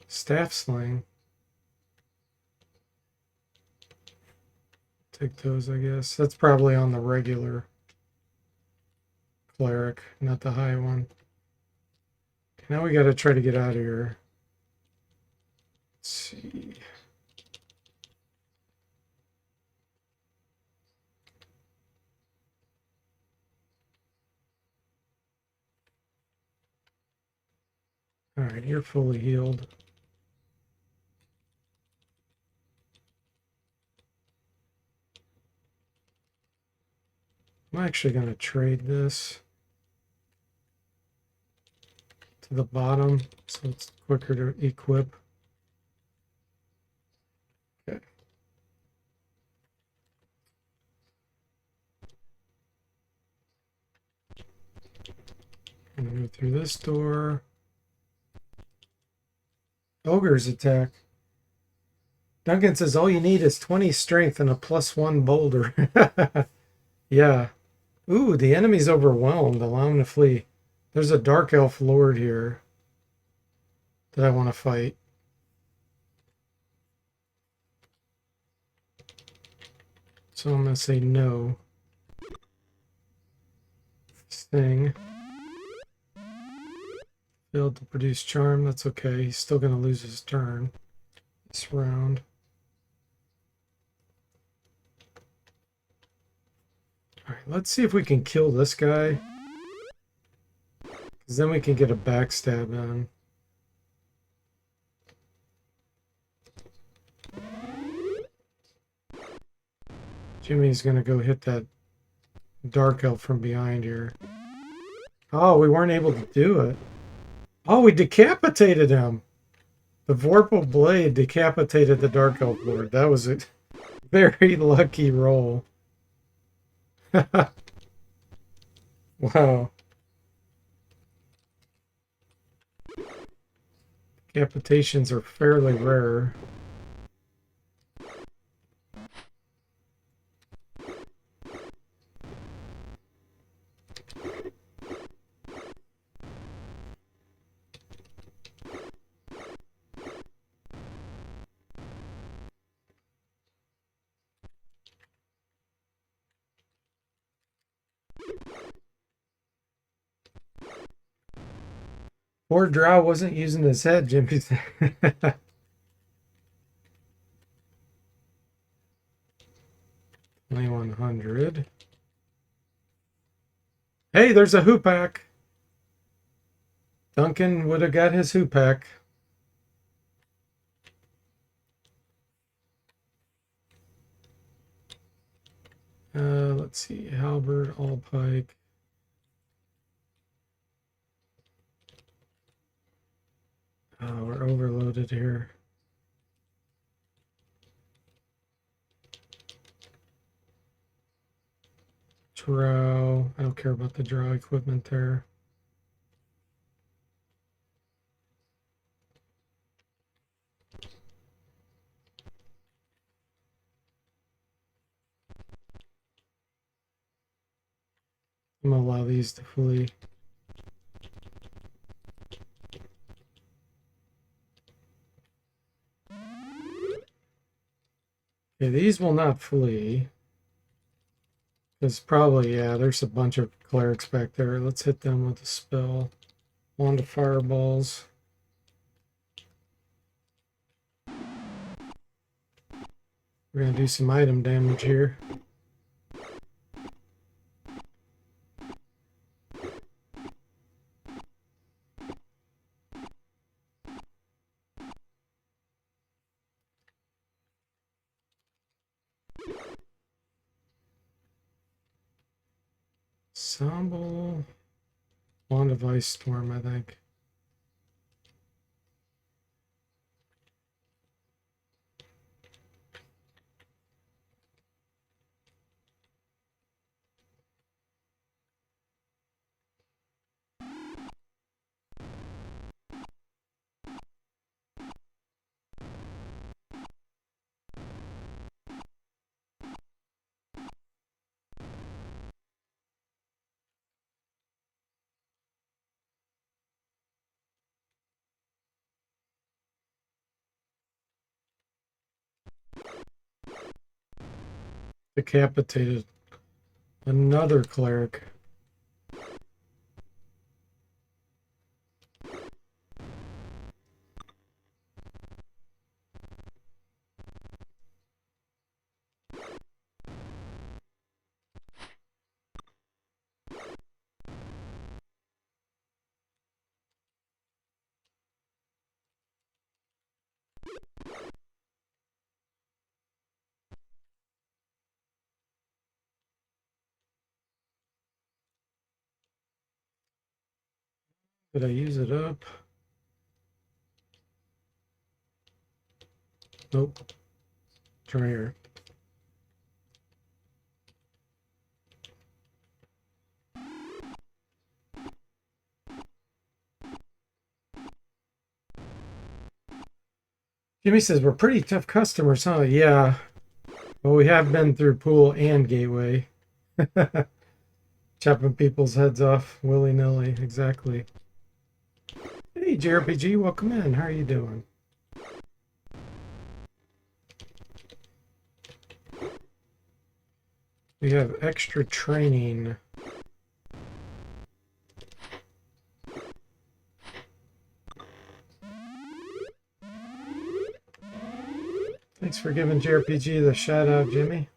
Staff sling. Take those, I guess. That's probably on the regular cleric, not the high one. Now we got to try to get out of here. Let's see. All right, you're fully healed. I'm actually going to trade this to the bottom so it's quicker to equip. Okay. I'm going to go through this door. Ogre's attack. Duncan says all you need is 20 strength and a +1 boulder. Yeah. Ooh, the enemy's overwhelmed. Allow him to flee. There's a dark elf lord here that I want to fight. So I'm going to say no. Thing. Failed to produce charm. That's okay. He's still going to lose his turn this round. All right, let's see if we can kill this guy. Because then we can get a backstab in. Jimmy's going to go hit that dark elf from behind here. Oh, we weren't able to do it. Oh, we decapitated him. The Vorpal Blade decapitated the Dark Elf Lord. That was a very lucky roll. Wow. Decapitations are fairly rare. Poor Drow wasn't using his head, Jimmy. 2100. Hey, there's a hoopak. Duncan would have got his hoopak. Let's see. Halberd, all pike. We're overloaded here. Drow. I don't care about the drow equipment there. I'm gonna allow these to flee. Okay, these will not flee. There's probably, yeah, there's a bunch of clerics back there. Let's hit them with a spell. Wand of fireballs. We're gonna do some item damage here. Ensemble. Wand of Ice Storm, I think. Decapitated another cleric. Did I use it up? Nope. Try here. Jimmy says we're pretty tough customers, huh? Yeah. Well, we have been through pool and gateway. Chopping people's heads off willy-nilly. Exactly. Hey, JRPG, welcome in. How are you doing? We have extra training. Thanks for giving JRPG the shout out, Jimmy.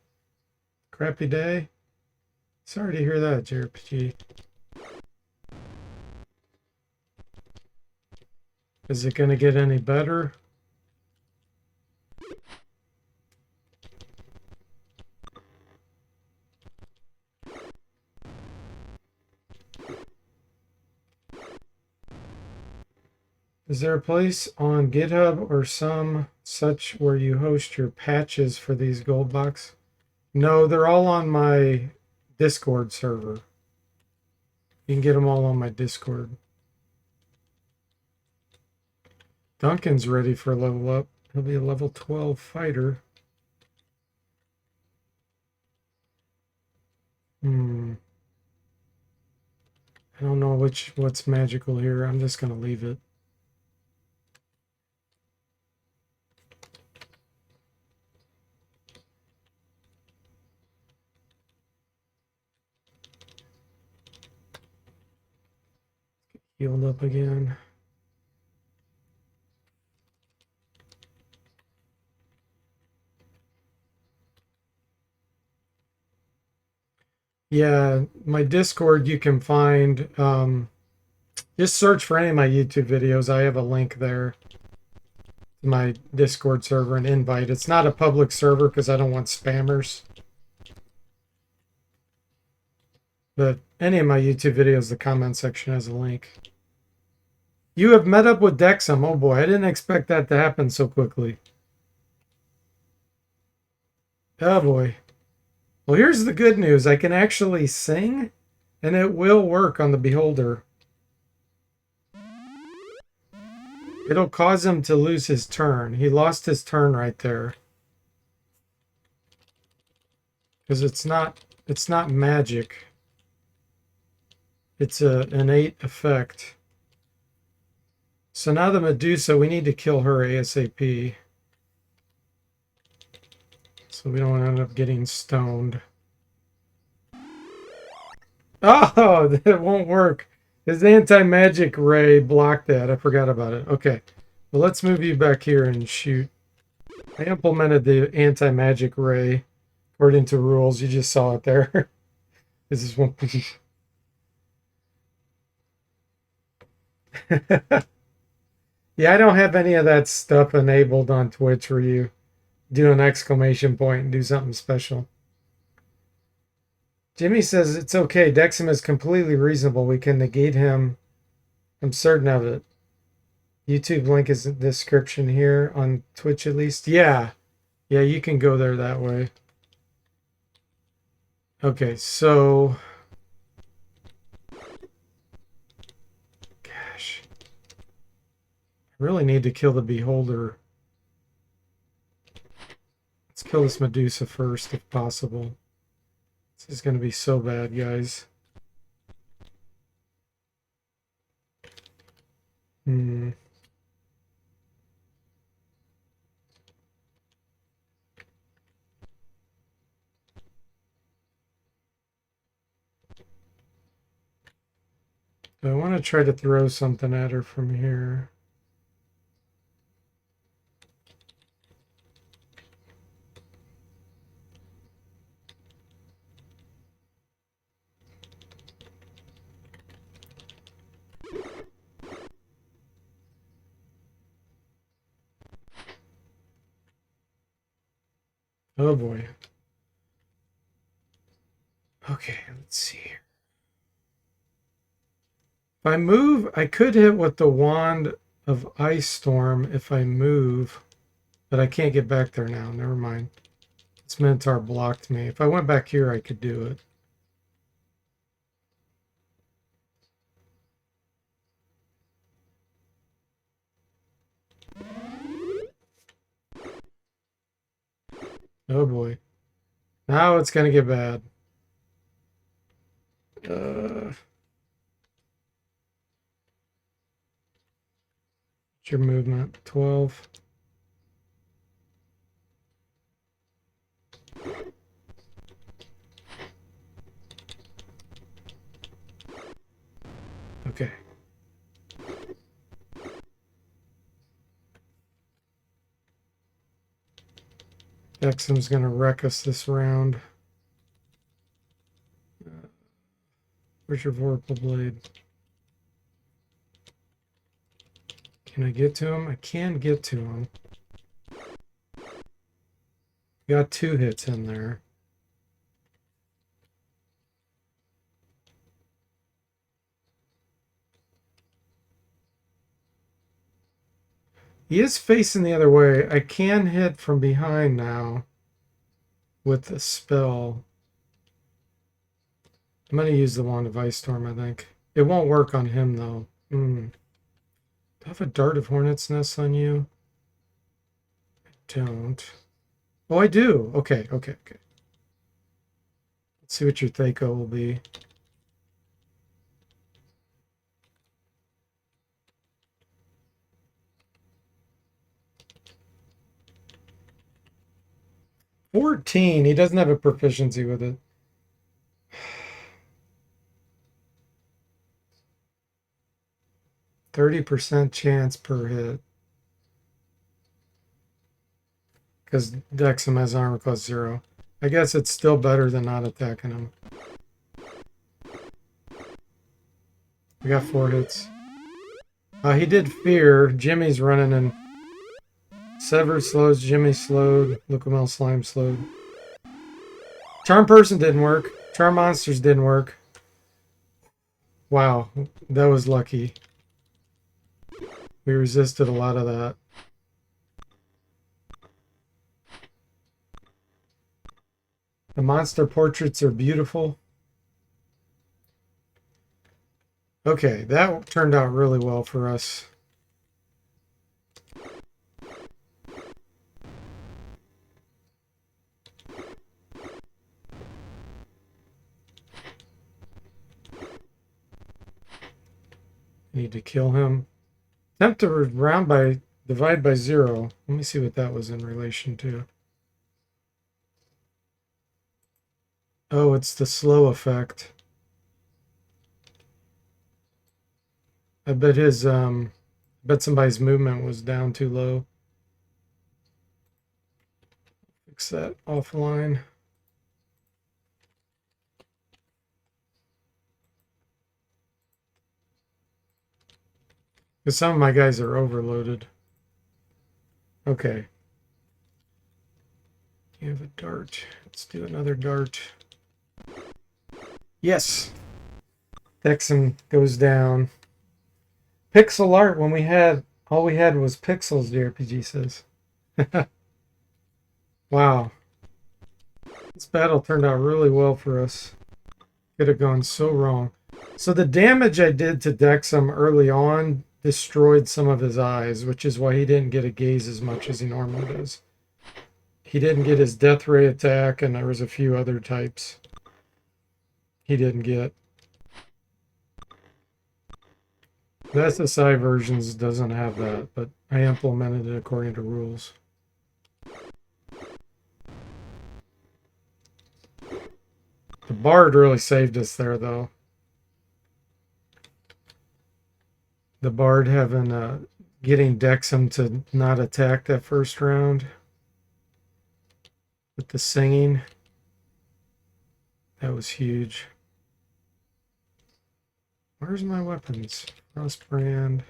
Crappy day. Sorry to hear that, JRPG. Is it going to get any better? Is there a place on GitHub or some such where you host your patches for these gold bucks? No, they're all on my Discord server. You can get them all on my Discord. Duncan's ready for a level up. He'll be a level 12 fighter. I don't know what's magical here. I'm just going to leave it. Healed up again. Yeah, my Discord you can find. Just search for any of my YouTube videos. I have a link there to my Discord server and invite. It's not a public server because I don't want spammers. But any of my YouTube videos, the comment section has a link. You have met up with Dexum. Oh boy, I didn't expect that to happen so quickly. Oh boy. Well, here's the good news. I can actually sing, and it will work on the beholder. It'll cause him to lose his turn. He lost his turn right there. Because it's not magic. It's an innate effect. So now the Medusa, we need to kill her ASAP. So we don't end up getting stoned. Oh, that won't work. His anti-magic ray blocked that. I forgot about it. Okay. Well, let's move you back here and shoot. I implemented the anti-magic ray according to rules. You just saw it there. This is one. Yeah, I don't have any of that stuff enabled on Twitch where you do an exclamation point and do something special. Jimmy says it's okay. Dexum is completely reasonable. We can negate him. I'm certain of it. YouTube link is in the description here on Twitch at least. Yeah. Yeah, you can go there that way. Okay, so... Gosh. I really need to kill the beholder. Let's kill this Medusa first, if possible. This is going to be so bad, guys. I want to try to throw something at her from here. Oh boy. Okay, let's see here. If I move, I could hit with the Wand of Ice Storm if I move, but I can't get back there now. Never mind. This Minotaur blocked me. If I went back here, I could do it. Oh boy. Now it's going to get bad. What's your movement? 12. Okay. Dexum's going to wreck us this round. Where's your Vorpal Blade? Can I get to him? I can get to him. Got 2 hits in there. He is facing the other way. I can hit from behind now with the spell. I'm going to use the Wand of Ice Storm, I think. It won't work on him, though. Do I have a Dart of Hornet's Nest on you? I don't. Oh, I do. Okay. Let's see what your Thaco will be. $14. He doesn't have a proficiency with it. %30 chance per hit. Because Dexum has armor class 0. I guess it's still better than not attacking him. We got 4 hits. He did fear. Jimmy's running and Severed slows, Jimmy slowed, Lucamel Slime slowed. Charm Person didn't work. Charm Monsters didn't work. Wow, that was lucky. We resisted a lot of that. The monster portraits are beautiful. Okay, that turned out really well for us. Need to kill him. Attempt to divide by 0. Let me see what that was in relation to. Oh, it's the slow effect. I bet somebody's movement was down too low. Fix that offline. Because some of my guys are overloaded. Okay. You have a dart. Let's do another dart. Yes. Dexon goes down. Pixel art when all we had was pixels, the RPG says. Wow. This battle turned out really well for us. Could have gone so wrong. So the damage I did to Dexum early on destroyed some of his eyes, which is why he didn't get a gaze as much as he normally does. He didn't get his death ray attack, and there was a few other types he didn't get. The SSI versions doesn't have that, but I implemented it according to rules. The Bard really saved us there, though. The Bard getting Dexum to not attack that first round with the singing. That was huge. Where's my weapons? Frostbrand.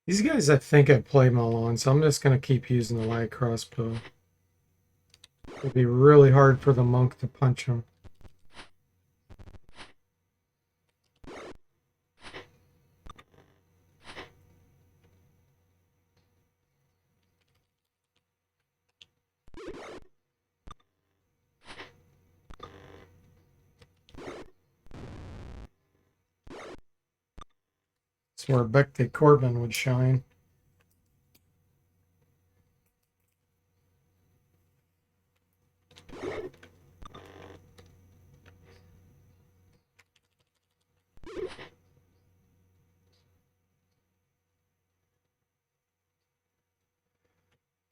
These guys, I think I play them all on, so I'm just going to keep using the light crossbow. It'll be really hard for the monk to punch him. It's where Becte Corbin would shine.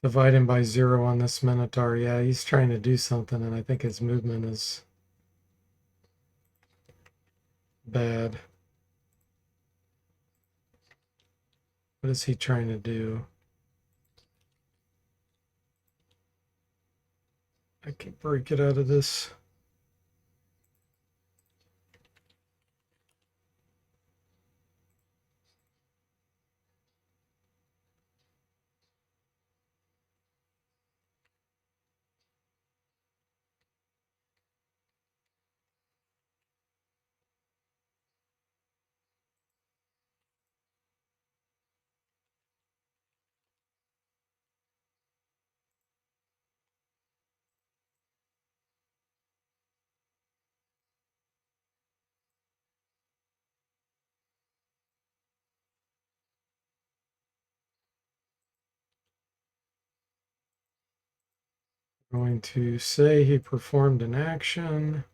Divide him by 0 on this Minotaur. Yeah, he's trying to do something, and I think his movement is bad. What is he trying to do? I can break it out of this. Going to say he performed an action.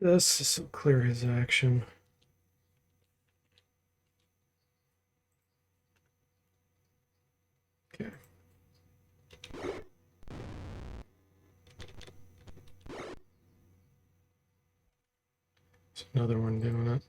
This will clear his action. Okay. There's another one doing it.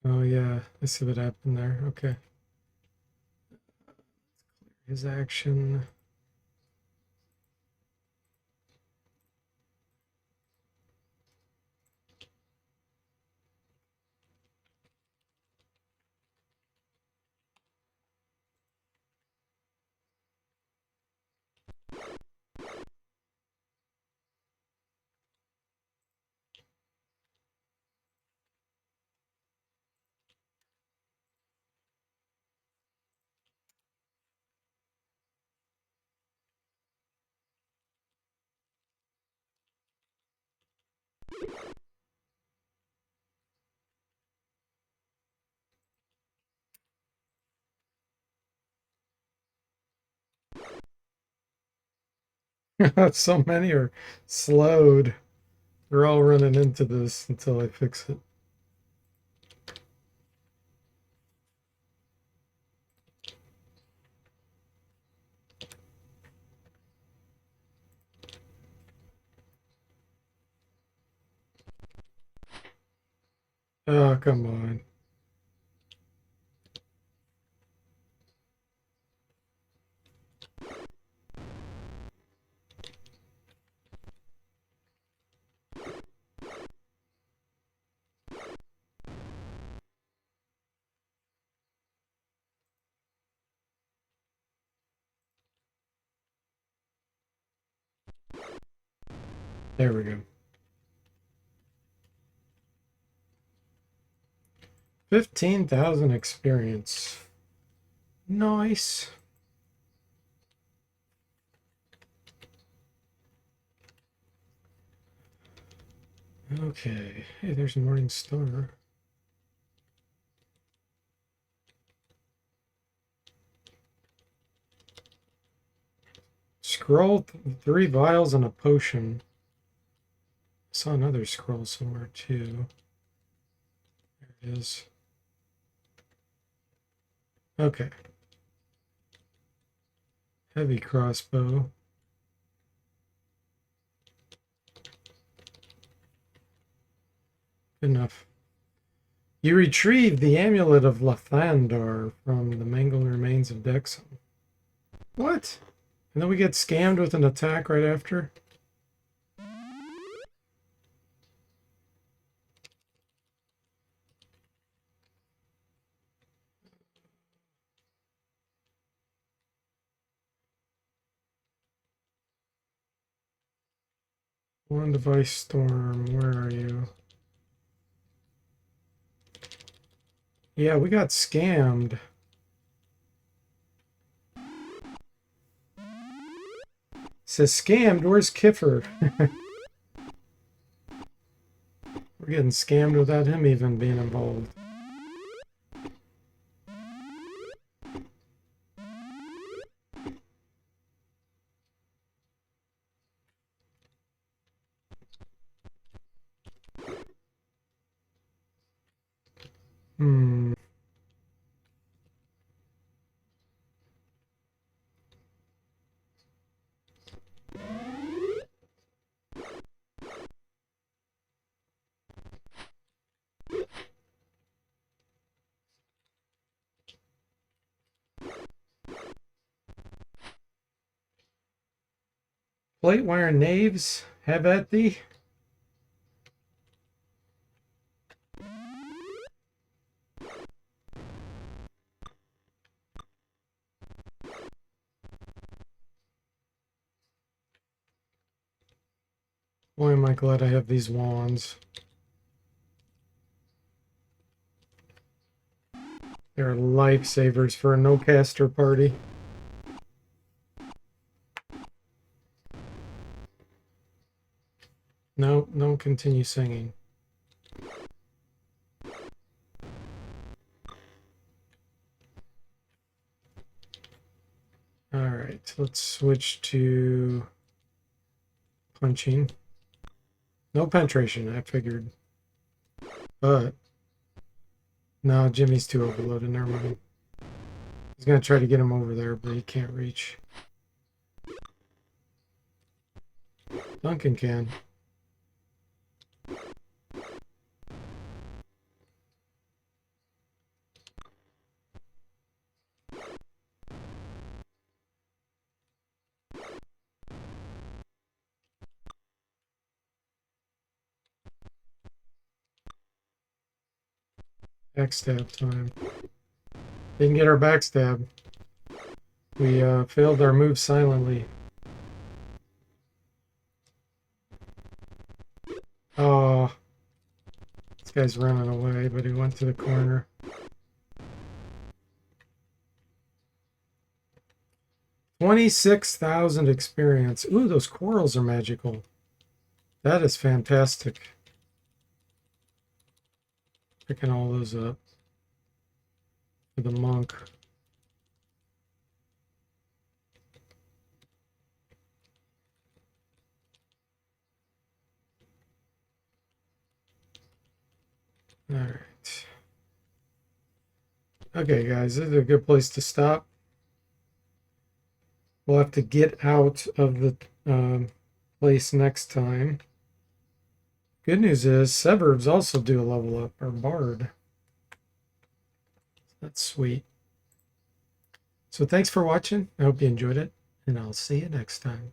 Oh yeah, I see what happened there. Okay. His action. So many are slowed. They're all running into this until I fix it. Oh, come on. There we go. 15,000 experience. Nice. Okay. Hey, there's a morning star. Scroll 3 vials and a potion. I saw another scroll somewhere too. There it is. Okay. Heavy crossbow. Good enough. You retrieve the amulet of Lathandar from the mangled remains of Dexon. What? And then we get scammed with an attack right after? One device storm, where are you? Yeah, we got scammed. Says scammed, where's Kiffer? We're getting scammed without him even being involved. Hmm. Plate wire knaves, have at thee. Boy, am I glad I have these wands. They're lifesavers for a no-caster party. No, don't continue singing. All right, let's switch to punching. No penetration, I figured. But no, Jimmy's too overloaded. Never mind. He's gonna try to get him over there, but he can't reach. Duncan can. Backstab time. Didn't get our backstab. We failed our move silently. Oh, this guy's running away, but he went to the corner. 26,000 experience. Ooh, those corals are magical. That is fantastic. Picking all those up for the monk. All right. Okay, guys, this is a good place to stop. We'll have to get out of the place next time. Good news is Suburbs also do a level up, or Bard. That's sweet. So thanks for watching. I hope you enjoyed it, and I'll see you next time.